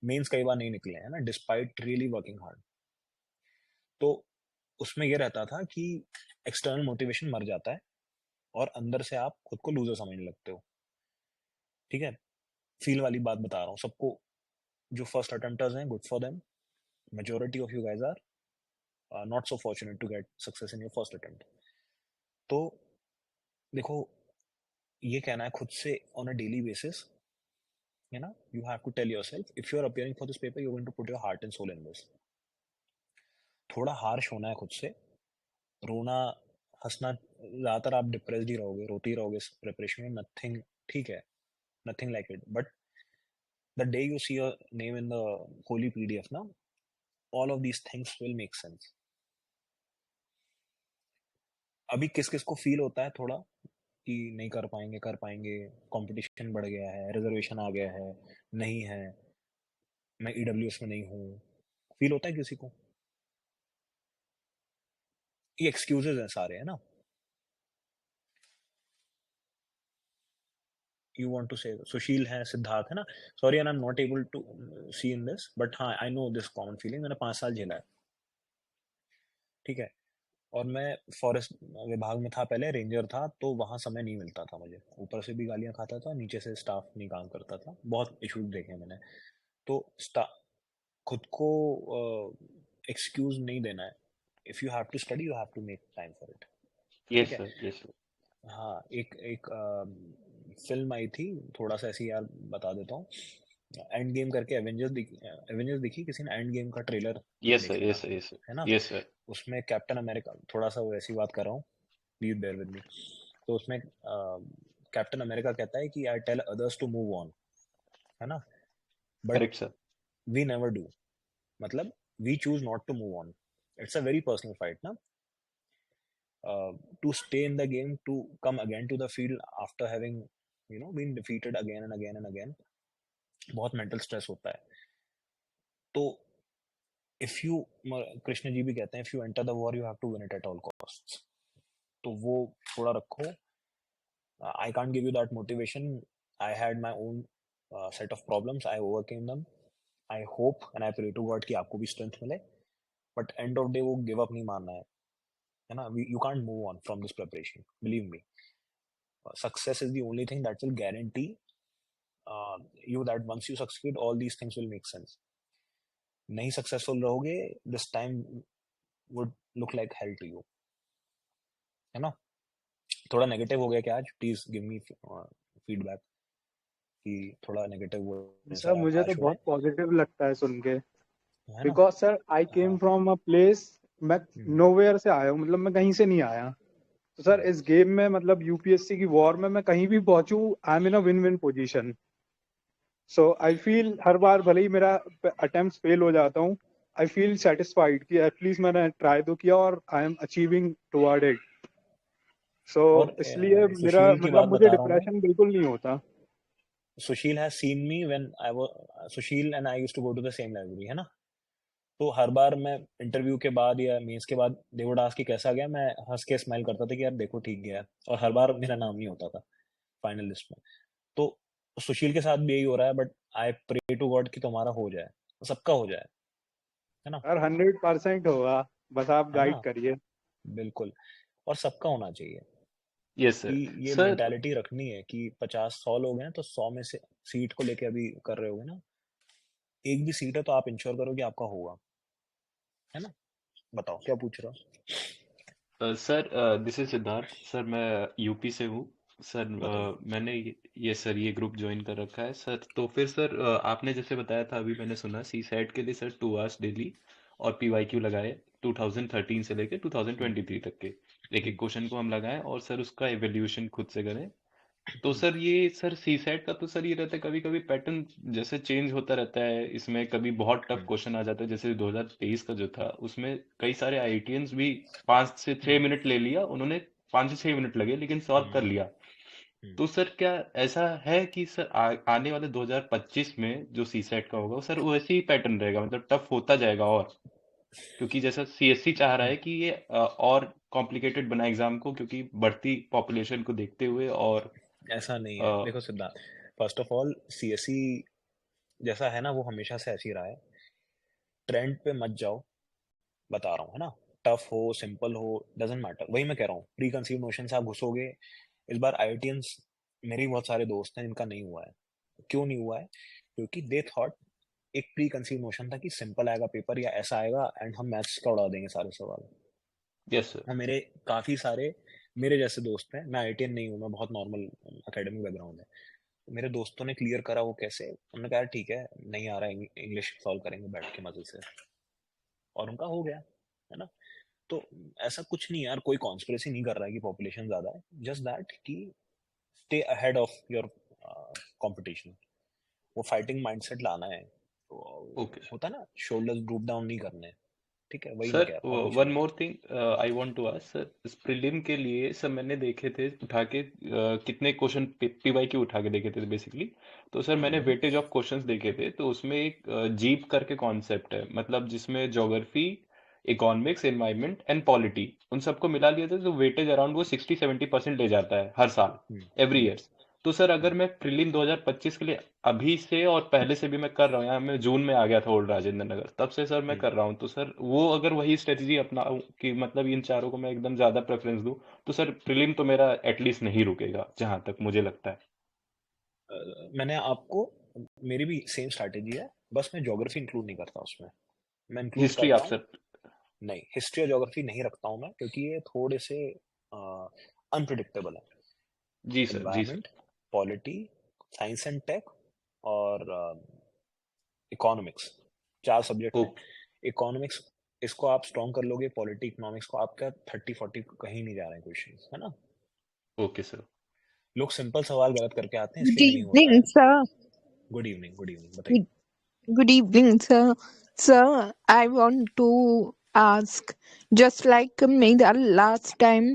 मेंस कई बार नहीं निकले हैं ना, डिस्पाइट रियली वर्किंग हार्ड। तो उसमें ये रहता था कि एक्सटर्नल मोटिवेशन मर जाता है, और अंदर से आप खुद को लूजर समझने लगते हो, ठीक है। फील वाली बात बता रहा हूँ सबको। जो फर्स्ट अटेम्प्टर्स हैं, good for them. Majority of you guys are not so fortunate to get success in your first attempt. तो देखो, ये कहना है खुद से ऑन अ डेली बेसिस, है ना, you have to tell yourself if you are appearing for this paper, you are going to put your heart and soul in this. थोड़ा हार्श होना है खुद से, रोना हंसना, ज्यादातर आप डिप्रेस्ड ही रहोगे, रोते ही रहोगे प्रिपरेशन में, नथिंग, ठीक है, nothing like it. But the day you see your name in the holy PDF ना, all of these things will make sense. अभी किस किस को फील होता है थोड़ा कि नहीं कर पाएंगे, कर पाएंगे, कंपटीशन बढ़ गया है, रिजर्वेशन आ गया है, नहीं है, मैं ईडब्ल्यूएस में नहीं हूँ, फील होता है किसी को? ये एक्सक्यूजेज हैं सारे, है ना। यू वांट टू से सुशील है, सिद्धार्थ है ना, sorry I am not able to see in this, but हाँ I know this common feeling, मैंने 5 साल झेला है, ठीक है। और मैं फॉरेस्ट विभाग में था पहले, रेंजर था, तो वहाँ समय नहीं मिलता था मुझे, ऊपर से भी गालियाँ खाता था, नीचे से स्टाफ नहीं काम करता था, बहुत इशूज देखे हैं मैंने। तो खुद को एक्सक्यूज नहीं देना है। If you have to study, you have to make time for it, ठीक यस है। Sir, yes sir. हाँ, एक एक फिल्म आई थी, थोड़ा सा ऐसी यार बता देता हूँ, एंड गेम करके, एवेंजर्स दिखी किसी ने? एंड गेम का ट्रेलर यस देख सर, लेना, यस सर, यस सर, है ना। Yes sir. उसमें कैप्टन अमेरिका, थोड़ा सा वो ऐसी बात कर रहा हूँ, प्लीज बेयर विद मी। तो उसमें कैप्टन अमेरिका कहता है कि I tell others to move on, है ना, but correct sir. We never do, मतलब we choose not to move on. It's a very personal fight ना, to stay in the game, to come again to the field after having been defeated again and again and again, बहुत mental stress होता है। तो if you, Krishna ji भी कहते हैं, if you enter the war, you have to win it at all costs. तो वो थोड़ा रखो। I can't give you that motivation, I had my own set of problems, I overcame them. I hope and I pray to God कि आपको भी strength मिले, but end of day वो give up नहीं मानना है ना। You can't move on from this preparation, believe me. Success is the only thing that will guarantee you that once you succeed, all these things will make sense. नहीं successful रहोगे, this time would look like hell to you, है ना। थोड़ा negative हो गया क्या आज? Please give me feedback कि थोड़ा नेगेटिव वो सर मुझे तो हार्श हुआ बहुत पॉजिटिव लगता है सुन के, है ना। बिकॉज सर आई केम हाँ, फ्रॉम अ प्लेस, मैं नोवेयर से आया हूँ, मतलब मैं कहीं से नहीं आया। तो सर इस गेम में, मतलब यूपीएससी की वॉर में मैं कहीं भी पहुंचू, I am in a win win position. So I feel हर बार भले ही मेरा अटेम्प्ट फेल हो जाता हूँ, आई फील सेटिस्फाइड कि एटलीस्ट मैंने ट्राई तो किया और I am achieving toward it. So और इसलिए मेरा सुशील की मतलब बात मुझे बता रहा हूँ मैं। डिप्रेशन बिल्कुल नहीं होता। सुशील has seen me when I was Sushil and I used to go to the same library, है ना। तो हर बार मैं इंटरव्यू के बाद या मीन्स के बाद दे वुड आस्क कि कैसा गया, मैं हंस के स्माइल करता था कि यार देखो ठीक गया, और हर बार मेरा नाम नहीं होता था फाइनल लिस्ट में। तो सुशील के साथ भी यही हो रहा है, but I pray to God कि तुम्हारा हो जाए, सबका हो जाए, है ना। सर 100% होगा, बस आप है गाइड ना, करिए। बिल्कुल। और सबका होना चाहिए यस कि सर। ये सर मेंटालिटी रखनी है कि 50-100 लोग हैं तो 100 में से सीट को लेके अभी कर रहे होगे ना, एक भी सीट है तो आप इंश्योर करो कि आपका होगा, है ना? बताओ क्या पूछ रहे हो? Sir this is Siddharth sir, मैं यूपी से हूँ सर। बताइए। मैंने ये सर ये ग्रुप ज्वाइन कर रखा है सर। तो फिर सर आपने जैसे बताया था, अभी मैंने सुना सी सेट के लिए सर 2 आवर्स डेली और पीवाईक्यू लगाए 2013 से लेके 2023 तक के। एक एक क्वेश्चन को हम लगाएं और सर उसका एवेल्यूशन खुद से करें। तो सर ये सर सी सेट का तो सर ये रहता है, कभी कभी पैटर्न जैसे चेंज होता रहता है इसमें। कभी बहुत टफ क्वेश्चन आ जाता है, जैसे 2023 का जो था उसमें कई सारे आईआईटियंस भी 5 से 6 मिनट ले लिया उन्होंने, 5 से 6 मिनट लगे लेकिन सॉल्व कर लिया। तो सर क्या ऐसा है कि सर आने वाले 2025 में जो सी सेट का होगा वो सर वैसे ही पैटर्न रहेगा, मतलब टफ होता जाएगा? और क्योंकि जैसा सीएससी चाह रहा है कि ये और कॉम्प्लिकेटेड बना एग्जाम को, क्योंकि बढ़ती पॉपुलेशन को देखते हुए। और ऐसा नहीं है, देखो Siddharth, first of all CSC जैसा है ना वो हमेशा से ऐसी रहा है। ट्रेंड पे मत जाओ, बता रहा हूँ, है ना? टफ हो सिंपल हो डजेंट मैटर, वही मैं कह रहा हूँ। प्री कंसीव नोशन से आप घुसोगे। इस बार आईआईटियंस मेरे भी बहुत सारे दोस्त हैं जिनका नहीं हुआ है। क्यों नहीं हुआ है? क्योंकि दे थॉट, एक प्री कंसीव नोशन था कि सिंपल आएगा पेपर या ऐसा आएगा एंड हम मैथ्स का उड़ा देंगे सारे सवाल। Yes sir. और मेरे काफी सारे मेरे जैसे दोस्त हैं, मैं आईआईटियन नहीं हूँ, मैं बहुत नॉर्मल एकेडमिक बैकग्राउंड है। मेरे दोस्तों ने क्लियर करा, वो कैसे? उन्होंने कहा ठीक है नहीं आ रहा है, इंग्लिश सॉल्व करेंगे बैठ के मजे से, और उनका हो गया, है ना? तो ऐसा कुछ नहीं यार, कोई कॉन्स्पिरेसी नहीं कर रहा है कि पॉपुलेशन ज्यादा है, जस्ट दैट कि stay ahead of your competition. वो फाइटिंग माइंडसेट लाना है, तो ओके होता है ना, शोल्डर्स ड्रूप डाउन नहीं करने, ठीक है? वही मैं सर। कह रहा हूँ, और कुछ वन नहीं। More thing I want to ask sir, इस प्रीलिम के लिए सर मैंने देखे थे उठा के कितने क्वेश्चन पीवाई के उठा के देखे थे बेसिकली। तो सर मैंने वेटेज ऑफ क्वेश्चंस देखे थे, तो उसमें एक जीप करके कॉन्सेप्ट है, मतलब जिसमें geography, economics, environment and polity उन सबको मिला लिया था, तो वेटेज अराउंड वो 60-70% ले जाता है हर साल, एवरी ईयर। तो सर अगर मैं प्रीलिम 2025 के लिए अभी से और पहले से भी मैं कर रहा हूँ, यहाँ मैं जून में आ गया था ओल्ड राजेंद्र नगर, तब से सर मैं कर रहा हूँ, तो सर वो अगर वही स्ट्रेटजी अपनाऊं कि मतलब इन चारों को मैं एकदम ज्यादा प्रेफरेंस दूं, तो सर प्रीलिम तो मेरा एटलीस्ट नहीं रुकेगा जहां तक मुझे लगता है। मैंने आपको, मेरी भी सेम स्ट्रैटेजी है, बस मैं ज्योग्राफी इंक्लूड नहीं करता उसमें। मैं इंक्लूड हिस्ट्री करता आप हूँ, सर? नहीं हिस्ट्री और ज्योग्राफी नहीं रखता हूँ मैं, क्योंकि ये थोड़े से अनप्रिडिक्टेबल है। जी सर, जी sir. Environment, polity, science and tech और इकोनॉमिक्स, 4 सब्जेक्ट हैं। ओके इकोनॉमिक्स इसको आप स्ट्रॉन्ग कर लोगे, पॉलिटी इकोनॉमिक्स को आपका 30-40 कहीं नहीं जा रहे हैं क्वेश्चन, है ना? Okay sir. लोग सिंपल सवाल गलत करके आते हैं, Good इसलिए नहीं होता evening, है। sir. Good evening, good evening, बताइए। Good, good evening, sir. Sir, I want to ask, just like मेरा last time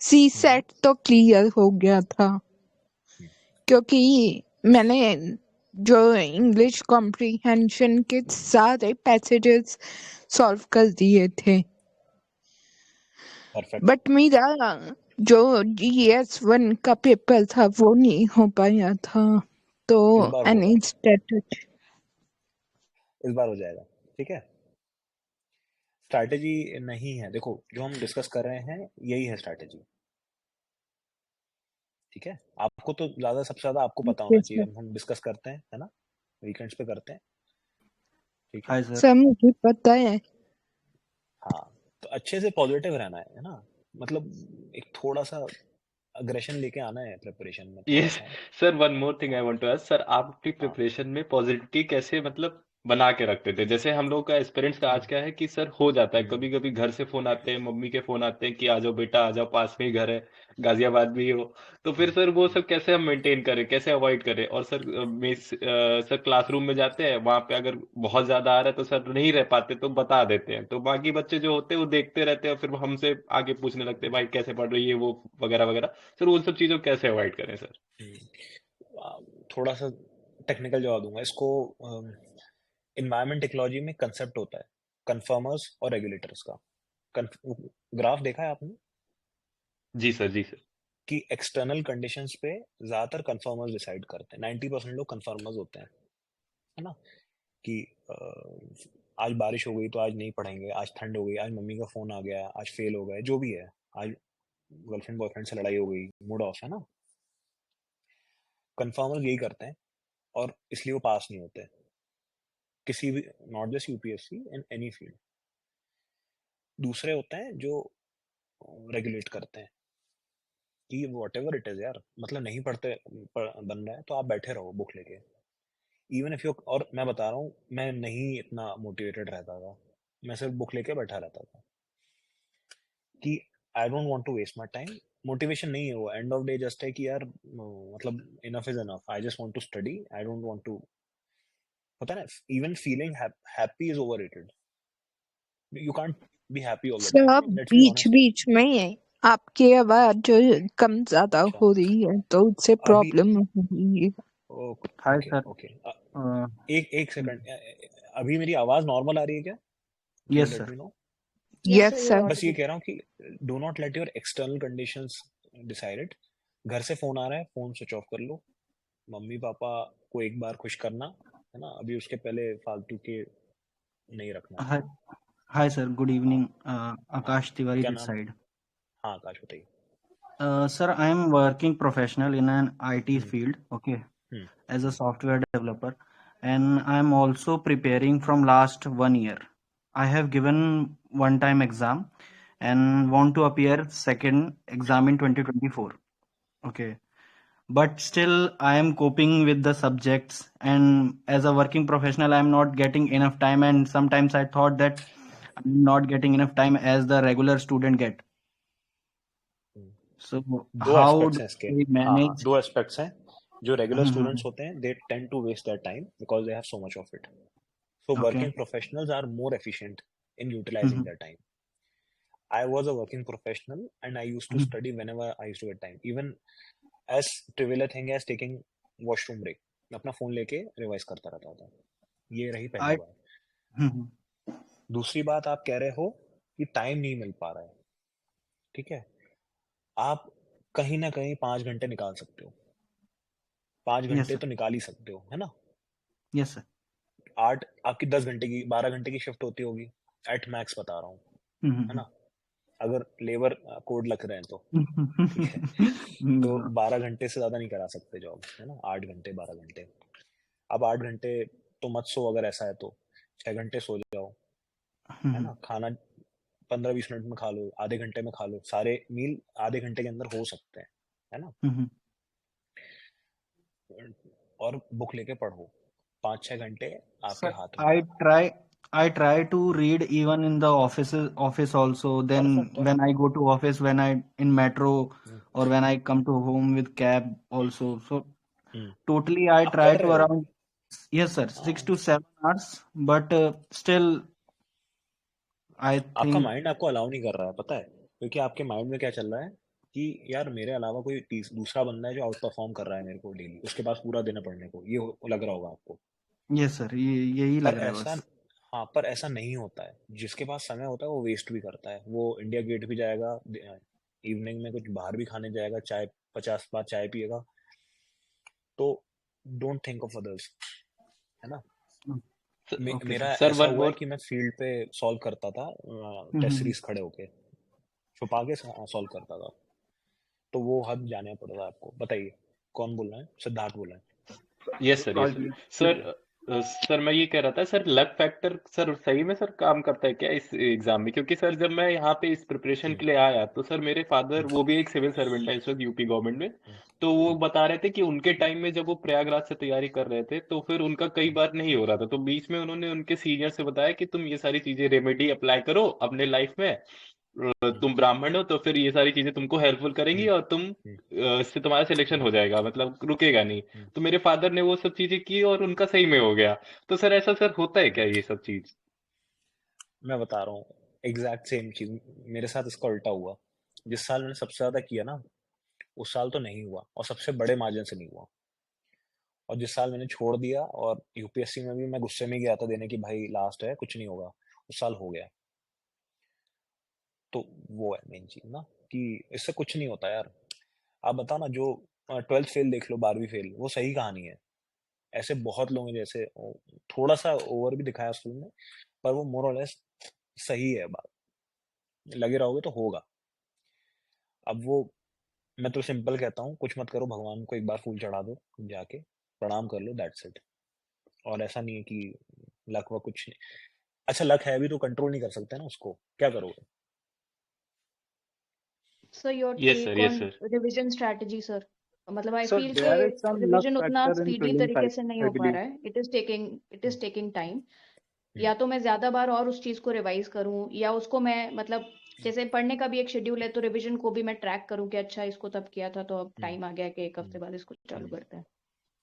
C set तो clear हो गया था, क्योंकि मैंने जो इंग्लिश कॉम्प्रिहेंशन के सारे पैसेजेस सॉल्व कर दिए थे, परफेक्ट। बट मेरा जो GS1 का पेपर था वो नहीं हो पाया था, तो इस बार एनी होगा, स्ट्रेटजी? इस बार हो जाएगा, ठीक है? स्ट्रैटेजी नहीं है, देखो जो हम डिस्कस कर रहे हैं यही है स्ट्रैटेजी, ठीक है? आपको तो ज्यादा, सबसे ज्यादा आपको पता होना Yes, चाहिए, sir. हम डिस्कस करते हैं, है ना? वीकेंड्स पे करते हैं, ठीक है? Hi sir. सर मुझे पता है। हाँ, तो अच्छे से पॉजिटिव रहना है ना? मतलब एक थोड़ा सा अग्रेशन लेके आना है प्रिपरेशन में, थोड़ा यस सा। Sir. One more thing I want to ask sir, आप अपनी हाँ, प्रिपरेशन में पॉजिटिविटी कैसे मतलब बना के रखते थे? जैसे हम लोग का एक्सपीरियंस का आज क्या है कि सर हो जाता है कभी कभी घर से फोन आते हैं, मम्मी के फोन आते हैं कि आ जाओ बेटा आ जाओ, पास में ही घर है, गाजियाबाद में ही हो। तो फिर सर वो सब कैसे हम मेंटेन करें, कैसे अवॉइड करें? और सर सर क्लासरूम में जाते हैं, वहां पे अगर बहुत ज्यादा आ रहा है तो सर नहीं रह पाते तो बता देते हैं, तो बाकी बच्चे जो होते हैं वो देखते रहते हैं, फिर वो हमसे आगे पूछने लगते हैं भाई कैसे पढ़ रही है वो, वगैरह वगैरह। सर उन सब चीजों को कैसे अवॉइड करें सर? थोड़ा सा टेक्निकल जवाब दूंगा इसको। इन्वायरमेंट इकोलॉजी में कंसेप्ट होता है कन्फर्मर्स और रेगुलेटर्स का। ग्राफ देखा है आपने जी सर, जी सर। कि एक्सटर्नल कंडीशंस पे ज्यादातर कन्फर्मर्स डिसाइड करते हैं, 90% लोग कन्फर्मर्स होते हैं, है ना? कि आज बारिश हो गई तो आज नहीं पढ़ेंगे, आज ठंड हो गई, आज मम्मी का फोन आ गया, आज फेल हो गए, जो भी है, आज गर्लफ्रेंड बॉयफ्रेंड से लड़ाई हो गई, मूड ऑफ है ना, कन्फर्मर्स यही करते हैं और इसलिए वो पास नहीं होते किसी भी, not just UPSC, in any field. दूसरे होते हैं जो रेगुलेट करते हैं कि वॉट एवर इट इज यार, मतलब नहीं बन रहा है तो आप बैठे रहो बुक लेके, इवन इफ यू, और मैं बता रहा हूँ मैं नहीं इतना मोटिवेटेड रहता था, मैं सिर्फ बुक लेके बैठा रहता था कि I don't want to waste my time. Motivation नहीं है वो, एंड ऑफ डे जस्ट है कि यार मतलब enough is enough, I just want to study, I don't want to, होता है ना, even feeling happy is overrated, you can't be happy all the sir time, let's be बीच honest. बीच में आपकी आवाज जो कम ज्यादा अच्छा हो रही है तो उससे अभी प्रॉब्लम हो रही है। हाय ओके सर। ओके, एक सेकंड, अभी मेरी आवाज नॉर्मल आ रही है क्या? Yes let sir. Me know. Yes, yes sir, you're sir. बस ये audible. कह रहा हूँ कि do not let your external conditions decide it. घर से फोन आ रहा है, फोन स्विच ऑफ कर लो, मम्मी पापा को एक बार खुश करना है ना, अभी उसके पहले फालतू के नहीं रखना है। हाय हाय सर, गुड इवनिंग। हाँ आकाश तिवारी क्या दिस नाम है? साइड। हाँ आकाश बताइए। Sir, I am working professional in an IT hmm field, okay, hmm as a software developer, and I am also preparing from last 1 year. I have given one time exam and want to appear second exam in 2024. Okay, but still I am coping with the subjects, and as a working professional, I am not getting enough time, and sometimes I thought that I'm not getting enough time as the regular student get. Hmm. So दो how aspects do हैं इसके। I हाँ हाँ, manage? दो aspects हैं। जो regular students Mhm. होते हैं they tend to waste their time because they have so much of it. So Okay. working professionals are more efficient in utilizing Mhm. their time. I was a working professional and I used to Mhm. study whenever I used to get time. Even as trivial a thing as taking washroom break, मैं अपना phone लेके revise करता रहता था। ये रही पहली I बात। Mhm. दूसरी बात आप कह रहे हो कि टाइम नहीं मिल पा रहा है, ठीक है, आप कहीं ना कहीं 5 घंटे निकाल सकते हो, 5 घंटे Yes sir. तो निकाल ही सकते हो, है ना। Yes sir. 8 आपकी 10 घंटे की 12 घंटे की शिफ्ट होती होगी, एट मैक्स बता रहा हूँ, है Mhm. ना, अगर लेबर कोड लग रहे हैं तो, ठीक है। तो No. 12 घंटे से ज्यादा नहीं करा सकते जॉब, है ना, 8 घंटे 12 घंटे। अब 8 घंटे तो मत सो, अगर ऐसा है तो 6 घंटे सो जाओ, है Mhm. ना। खाना 15-20 मिनट में खा लो, आधे घंटे में खा लो, सारे मील आधे घंटे के अंदर हो सकते हैं, है ना। Mhm. और बुक लेके पढ़ो, 5-6 घंटे आपके Sir, हाथ में है। I try to read even in the office also. Then perfect है। when I go to office, when I in metro, hmm, or when I come to home with cab also. So hmm, totally I आप try कर to रहे हो। around, yes sir, हाँ, 6 to 7 hours. But still I आपका think mind आपको allow नहीं कर रहा है, पता है, क्योंकि आपके माइंड में क्या चल रहा है कि यार मेरे अलावा कोई दूसरा बंदा है जो आउट परफॉर्म कर रहा है मेरे को डेली, उसके पास पूरा दिन है पढ़ने को, ये लग रहा होगा आपको। yes sर, यही पर लग रहा है ऐसा, बस। हाँ पर ऐसा नहीं होता है, जिसके पास समय होता है वो वेस्ट भी करता है, वो इंडिया गेट भी जाएगा, इवनिंग में कुछ बाहर भी खाने जाएगा, चाय 50 बार चाय पिएगा। तो डोंट थिंक ऑफ अदर्स, है ना। Okay मेरा sir. सर ऐसा वन हुआ है मोर कि मैं फील्ड पे सॉल्व करता था, टेस्ट Mhm. सीरीज खड़े होके छुपा के सॉल्व करता था, तो वो हद जाने पड़ रहा है आपको। बताइए कौन बोल रहा है? सिद्धार्थ बोल रहा है। Yes sir, yes sir. Sir मैं ये कह रहा था सर, लक फैक्टर सर सही में सर काम करता है क्या इस एग्जाम में? क्योंकि सर जब मैं यहाँ पे इस प्रिपरेशन के लिए आया तो सर मेरे फादर, वो भी एक सिविल सर्वेंट है इस वक्त यूपी गवर्नमेंट में, तो वो बता रहे थे कि उनके टाइम में जब वो प्रयागराज से तैयारी कर रहे थे तो फिर उनका कई बार नहीं हो रहा था, तो बीच में उन्होंने उनके सीनियर से बताया कि तुम ये सारी चीजें रेमेडी अप्लाई करो अपने लाइफ में, तुम ब्राह्मण हो तो फिर ये सारी चीजें तुमको हेल्पफुल करेंगी और तुम इससे तुम्हारा सिलेक्शन हो जाएगा, मतलब रुकेगा नहीं। तो मेरे फादर ने वो सब चीजें की और उनका सही में हो गया। तो सर ऐसा सर होता है क्या ये सब चीज? मैं बता रहा हूँ, एग्जैक्ट सेम चीज मेरे साथ इसका उल्टा हुआ। जिस साल मैंने सबसे ज्यादा किया ना, उस साल तो नहीं हुआ, और सबसे बड़े मार्जिन से नहीं हुआ। और जिस साल मैंने छोड़ दिया, और यूपीएससी में भी मैं गुस्से में गया था देने की, भाई लास्ट है कुछ नहीं होगा, उस साल हो गया। तो वो है मेन चीज ना, कि इससे कुछ नहीं होता यार। आप बताओ ना, जो 12th फेल देख लो, 12वीं फेल, वो सही कहानी है। ऐसे बहुत लोग हैं, जैसे थोड़ा सा ओवर भी दिखाया स्कूल में, पर वो मोर और लेस सही है बात, लगे रहोगे तो होगा। अब वो मैं तो सिंपल कहता हूँ, कुछ मत करो, भगवान को एक बार फूल चढ़ा दो, जाके प्रणाम कर लो, दैट्स इट। और ऐसा नहीं है कि लक व कुछ नहीं। अच्छा लक है भी तो कंट्रोल नहीं कर सकते ना उसको, क्या करोगे? So your yes take sir, yes on sir. revision strategy, sir? मतलब I So feel there कि is some luck revision उतना factor in speedy prelim तरीके cycle, से नहीं I हो पा believe. रहा है. It is taking time. हम्म, या तो मैं ज्यादा बार और उस चीज को रिवाइज करूं, या उसको मैं मतलब जैसे पढ़ने का भी एक शेड्यूल है, तो रिवीजन को भी मैं ट्रैक करूं कि अच्छा इसको तब किया था तो अब हम्म, टाइम आ गया कि एक हफ्ते हम्म, बाद इसको चालू हम्म, करते हैं.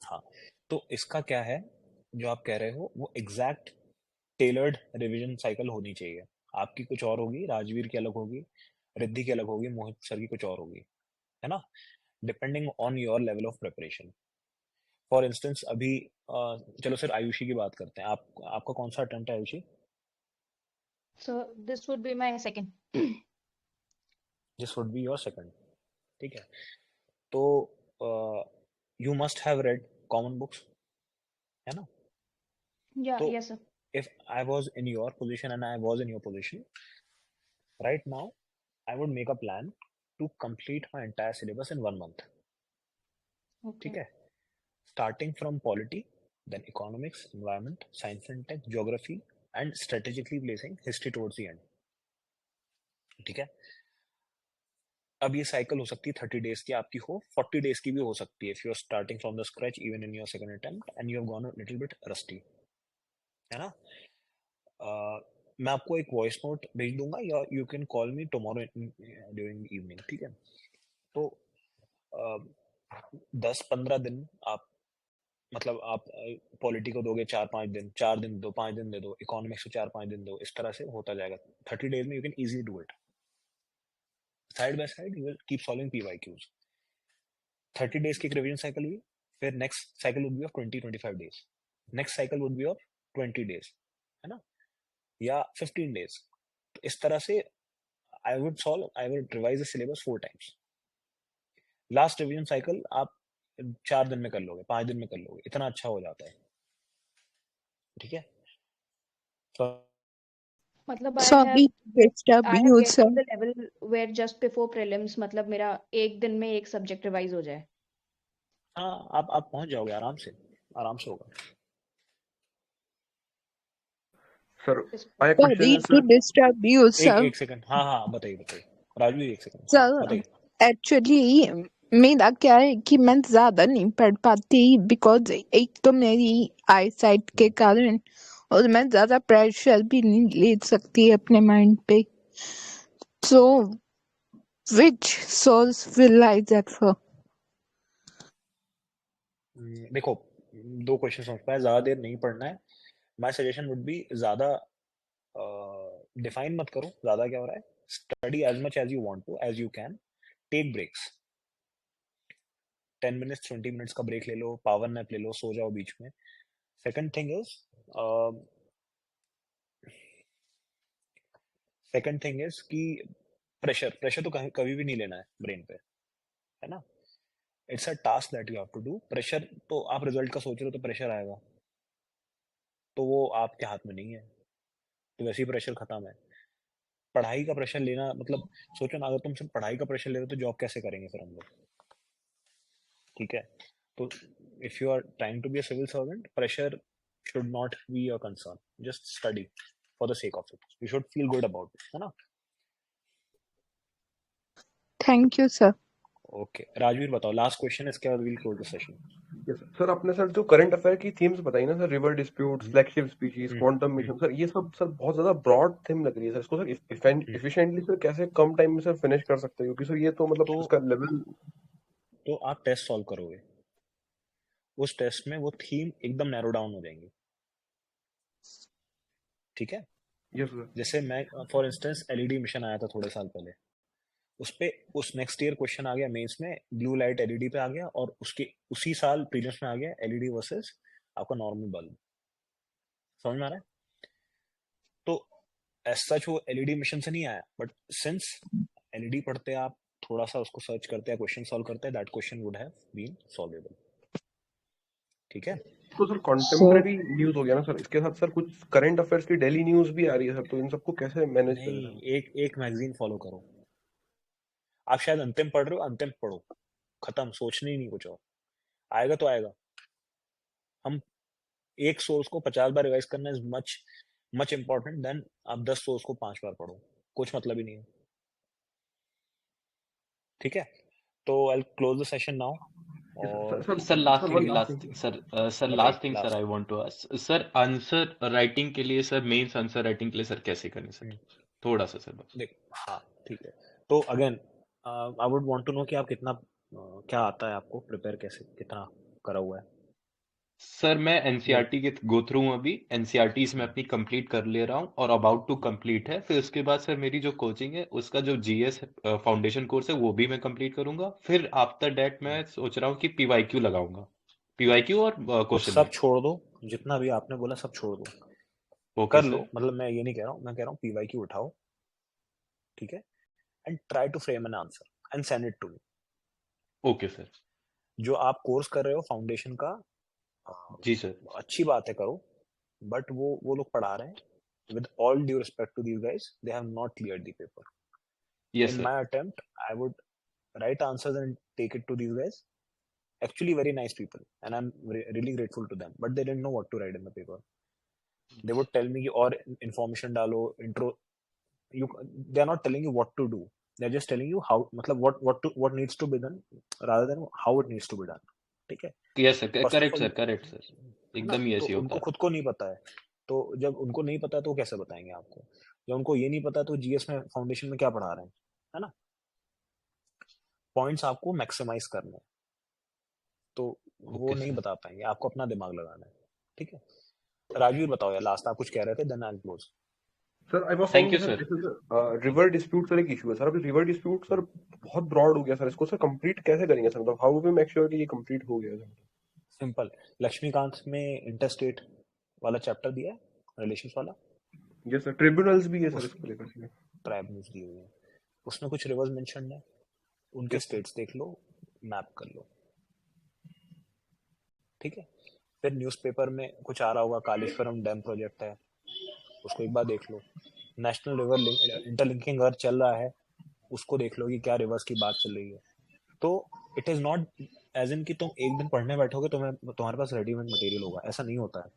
हाँ। तो इसका क्या है, जो आप कह रहे हो वो एग्जैक्ट टेलर्ड रिवीजन साइकिल होनी चाहिए। आपकी कुछ और होगी, राजवीर की अलग होगी, रिद्धि की अलग होगी, मोहित सर की कुछ और होगी, है ना, depending on your level of preparation. For instance अभी चलो सर आयुषी की बात करते हैं। आपका कौन सा अटेम्प्ट है Ayushi? So this would be my second. This would be your second, ठीक है। तो you must have read common books, है ना? Yeah, तो yes sir. if I was in your position and I was in your position right now, I would make a plan to complete my entire syllabus in 1 month, ठीक Okay. है? Starting from polity, then economics, environment, science and tech, geography, and strategically placing history towards the end, ठीक है? अब ये cycle हो सकती है 30 days की आपकी हो, 40 डेज की भी हो सकती है, if you are starting from the scratch even in your second attempt and you have gone a little bit rusty, है ना? मैं आपको एक वॉइस नोट भेज दूंगा, या you can call me tomorrow during evening, ठीक है? तो 10-15 दिन आप, मतलब आप पॉलिटी को दोगे 4-5 दिन, 4 दिन दो, 5 दिन दे दो, इकोनॉमिक्स को 4-5 दिन दो, इस तरह से होता जाएगा। 30 डेज में you can easily do it. Side by side you will keep solving PYQs. 30 days की एक रिवीजन साइकिल हुई, फिर next cycle would be of 20-25 days, next cycle would be of 20 days, है ना, या 15 डेज। तो इस तरह से I would revise the syllabus 4 times. Last revision cycle आप 4 दिन में कर लोगे, 5 दिन में कर लोगे, इतना अच्छा हो जाता है, ठीक है? तो मतलब I Sorry have to disturb I you, have get sir. to the level where just before prelims मतलब मेरा एक दिन में एक सब्जेक्ट रिवाइज हो जाए. हाँ, आप पहुंच जाओगे आराम से, आराम से होगा। Sir, This my question Sorry is, to sir, disturb you, sir. एक सेकंड, हाँ हाँ बताइए बताइए राजवीर, एक सेकंड, हाँ सर बताइए। एक्चुअली मेरा क्या है कि मैं ज्यादा नहीं पढ़ पाती, बिकॉज एक तो मेरी आई साइट के कारण, और मैं ज्यादा प्रेशर भी नहीं ले सकती अपने माइंड पे। So which source will I refer? देखो, 2 क्वेश्चन समझ पाए, ज्यादा देर नहीं पढ़ना है। माय सजेशन वुड बी, ज्यादा डिफाइन मत करो ज्यादा क्या हो रहा है, study as much as you want to, as you can, take breaks, 10 minutes 20 minutes का ब्रेक ले लो, पावर नैप ले लो, सो जाओ बीच में। सेकंड थिंग इज कि प्रेशर तो कभी भी नहीं लेना है ब्रेन पे, है ना? It's a task that you have to do. Pressure तो आप रिजल्ट का सोच रहे हो तो प्रेशर आएगा, तो वो आपके हाथ में नहीं है, तो वैसे ही प्रेशर खत्म है। पढ़ाई का प्रेशर लेना मतलब, सोचो ना, अगर तुम सिर्फ पढ़ाई का प्रेशर ले रहे हो तो जॉब कैसे करेंगे फिर हम लोग, ठीक है? तो if you are trying to be a civil servant, pressure should not be a concern, just study for the sake of it, you should feel good about it, है ना? Thank you sir. Okay Rajveer बताओ, last question, इसके बाद we'll close the session। yes, sir, आपने sir जो current affair की themes बताई ना sir, river dispute, flagship species, quantum mission, sir ये सब सर बहुत ज्यादा ब्रॉड थीम लग रही है सर। इसको सर इफिशिएंटली सर कैसे कम टाइम में सर फिनिश कर सकते हैं, क्योंकि सर ये तो मतलब इसका लेवल। तो आप टेस्ट सॉल्व करोगे, उस टेस्ट में वो थीम एकदम नैरो डाउन हो जाएंगी, ठीक है? Yes sir. जैसे मैं फॉर इंस्टेंस एलईडी मिशन आया था थोड़े साल पहले, उस नेक्स्ट ईयर क्वेश्चन आ गया मेंस में, ब्लू लाइट एलईडी पे आ गया, और उसके उसी साल प्रीलिम्स में आ गया एलईडी वर्सेस आपका नॉर्मल बल्ब। समझ में आ रहा है? तो एज सच वो एलईडी मिशन से नहीं आया, बट सिंस एलईडी पढ़ते आप, थोड़ा सा उसको सर्च करते हैं, क्वेश्चन सॉल्व करते हैं, that question would have been solvable, ठीक है? तो सर कंटेम्प्रेरी न्यूज हो गया ना सर, इसके साथ सर कुछ करंट अफेयर्स की डेली न्यूज भी आ रही है सर, तो इन सबको कैसे मैनेज करें? नहीं, एक मैगजीन फॉलो करो, आप शायद अंतिम पढ़ रहे हो, अंतिम पढ़ो, खत्म, सोचनी नहीं कुछ और, आएगा तो आएगा। हम एक सोर्स को 50 बार रिवाइज करना इज मच इंपॉर्टेंट देन आप 10 सोर्स को 5 बार पढ़ो, कुछ मतलब ही नहीं है। ठीक है, तो I close the session now. और sir last one thing last last thing. Sir sir बताइए last thing sir last. I want to ask sir, answer writing के लिए सर, मेंस आंसर राइटिंग के लिए सर कैसे करें सर, थोड़ा सा सर बस। देख, हाँ ठीक है, तो again I would want to know कि आप कितना क्या आता है आपको, प्रिपेयर कैसे, कितना करा हुआ है। सर मैं एनसीईआरटी के गो थ्रू हूँ अभी, एनसीईआरटी में अपनी कंप्लीट कर ले रहा हूँ और अबाउट टू कंप्लीट है। फिर उसके बाद सर मेरी जो कोचिंग है उसका जो जीएस फाउंडेशन कोर्स है वो भी मैं कंप्लीट करूंगा। फिर आफ्टर दैट मैं सोच रहा हूँ कि पीवाईक्यू लगाऊंगा, पीवाईक्यू और तो क्वेश्चन सब बैंक। छोड़ दो, जितना भी आपने बोला सब छोड़ दो, ओके कर लो, सर। मतलब मैं ये नहीं कह रहा हूँ, मैं कह रहा हूँ पीवाईक्यू उठाओ, ठीक है, and try to frame an answer and send it to me. Okay sir. जो आप कोर्स कर रहे हो फाउंडेशन का, जी सर। अच्छी बात है, करो, बट वो लोग पढ़ा रहे हैं, with all due respect to these guys, they have not cleared the paper. Yes In sir. my attempt, I would write answers and take it to these guys. Actually, very nice people, and I'm really grateful to them. But they didn't know what to write in the paper. They would tell me और information डालो, intro. They are not telling you what to do. They're just telling you how, मतलब what needs to be done, rather than how it needs to be done. ठीक है? Yes sir, First of correct all, sir, correct sir, है ना? एकदम ही तो ऐसे ही होता उनको है। खुद को नहीं पता है, तो जब उनको नहीं पता है तो वो कैसे बताएंगे आपको? जब उनको ये नहीं पता तो जीएस में फाउंडेशन में क्या पढ़ा रहे हैं, है ना? पॉइंट्स आपको मैक्सिमाइज करने हैं, तो वो ओके नहीं सर। बता पाएंगे, आपको अपना दिमाग लगाना है। ठीक है, राजवीर बताओ यार, लास्ट आप कुछ कह रहे थे, then I will close. Sir I was thank saying you sir, sir. जैसे रिवर डिस्प्यूट सर एक इशू है सर। अभी रिवर डिस्प्यूट सर बहुत ब्रॉड हो गया सर, इसको सर कंप्लीट कैसे करेंगे सर? मतलब हाउ वी मेक श्योर कि ये कंप्लीट हो गया सर? सिंपल, लक्ष्मीकांत में इंटरस्टेट वाला चैप्टर दिया है, रिलेशंस वाला, यस सर, ट्रिब्यूनल्स भी है सर उस इसको लेकर के। ट्राइब्यूनल्स दी हुई है, उसमें कुछ रिवर्स मेंशन है, उनके यस सर। स्टेट्स देख लो, मैप कर लो। ठीक है, फिर न्यूज़पेपर में कुछ आ रहा होगा, कालेश्वरम डैम प्रोजेक्ट है, उसको एक बार देख लो। नेशनल रिवर इंटरलिंकिंग अगर चल रहा है, उसको देख लो कि क्या रिवर्स की बात चल रही है। तो it is not as in कि तुम एक दिन पढ़ने बैठोगे तुम्हारे पास रेडीमेड मटेरियल होगा, ऐसा नहीं होता है।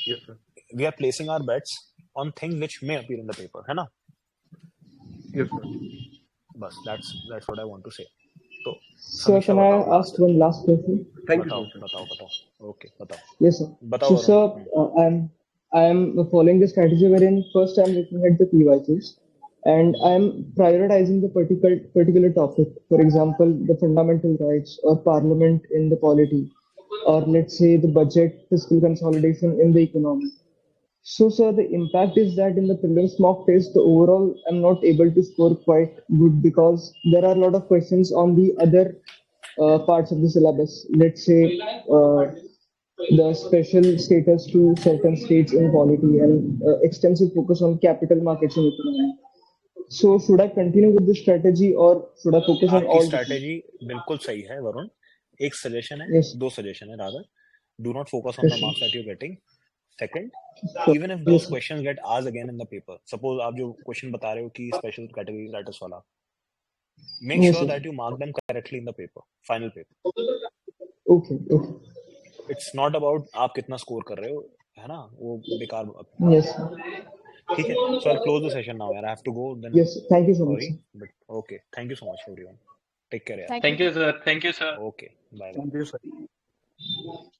Yes sir. We are placing our bets on things which may appear in the paper, है ना? Yes sir. बस that's what I want to say. तो Sir, समीक्षा can I बताओ ask last. one last question? Thank you बताओ so much sir. बताओ बताओ, okay बताओ Yes, sir. बताओ So, Varun. sir, I am following the strategy wherein first I am looking at the PYQs and I am prioritizing the particular topic. For example, the fundamental rights or parliament in the polity, or let's say the budget, fiscal consolidation in the economy. So, sir, the impact is that in the prelims mock test, the overall I'm not able to score quite good because there are a lot of questions on the other parts of the syllabus. Let's say the special status to certain states in polity and extensive focus on capital markets and economy. So, should I continue with this strategy or should I focus on आपकी all the strategy बिल्कुल सही है वरुण, एक suggestion है, Yes, दो suggestion है rather, do not focus on yes, the sir. Marks that you getting. Second, Sure. even if Yes, those sir. questions get asked again in the paper, suppose आप जो question बता रहे हो कि special category writers वाला, make Yes, sure sir. that you mark them correctly in the paper, final paper. Okay, okay. It's not about आप कितना score कर रहे हो, है ना, वो बेकार बात है। Yes, sir. ठीक है, so I'll close the session now यार, I have to go then, Yes, thank you so much, sorry, sir. but okay, thank you so much everyone, take care यार, thank thank you sir, thank you sir. okay, bye bye। Thank you sir.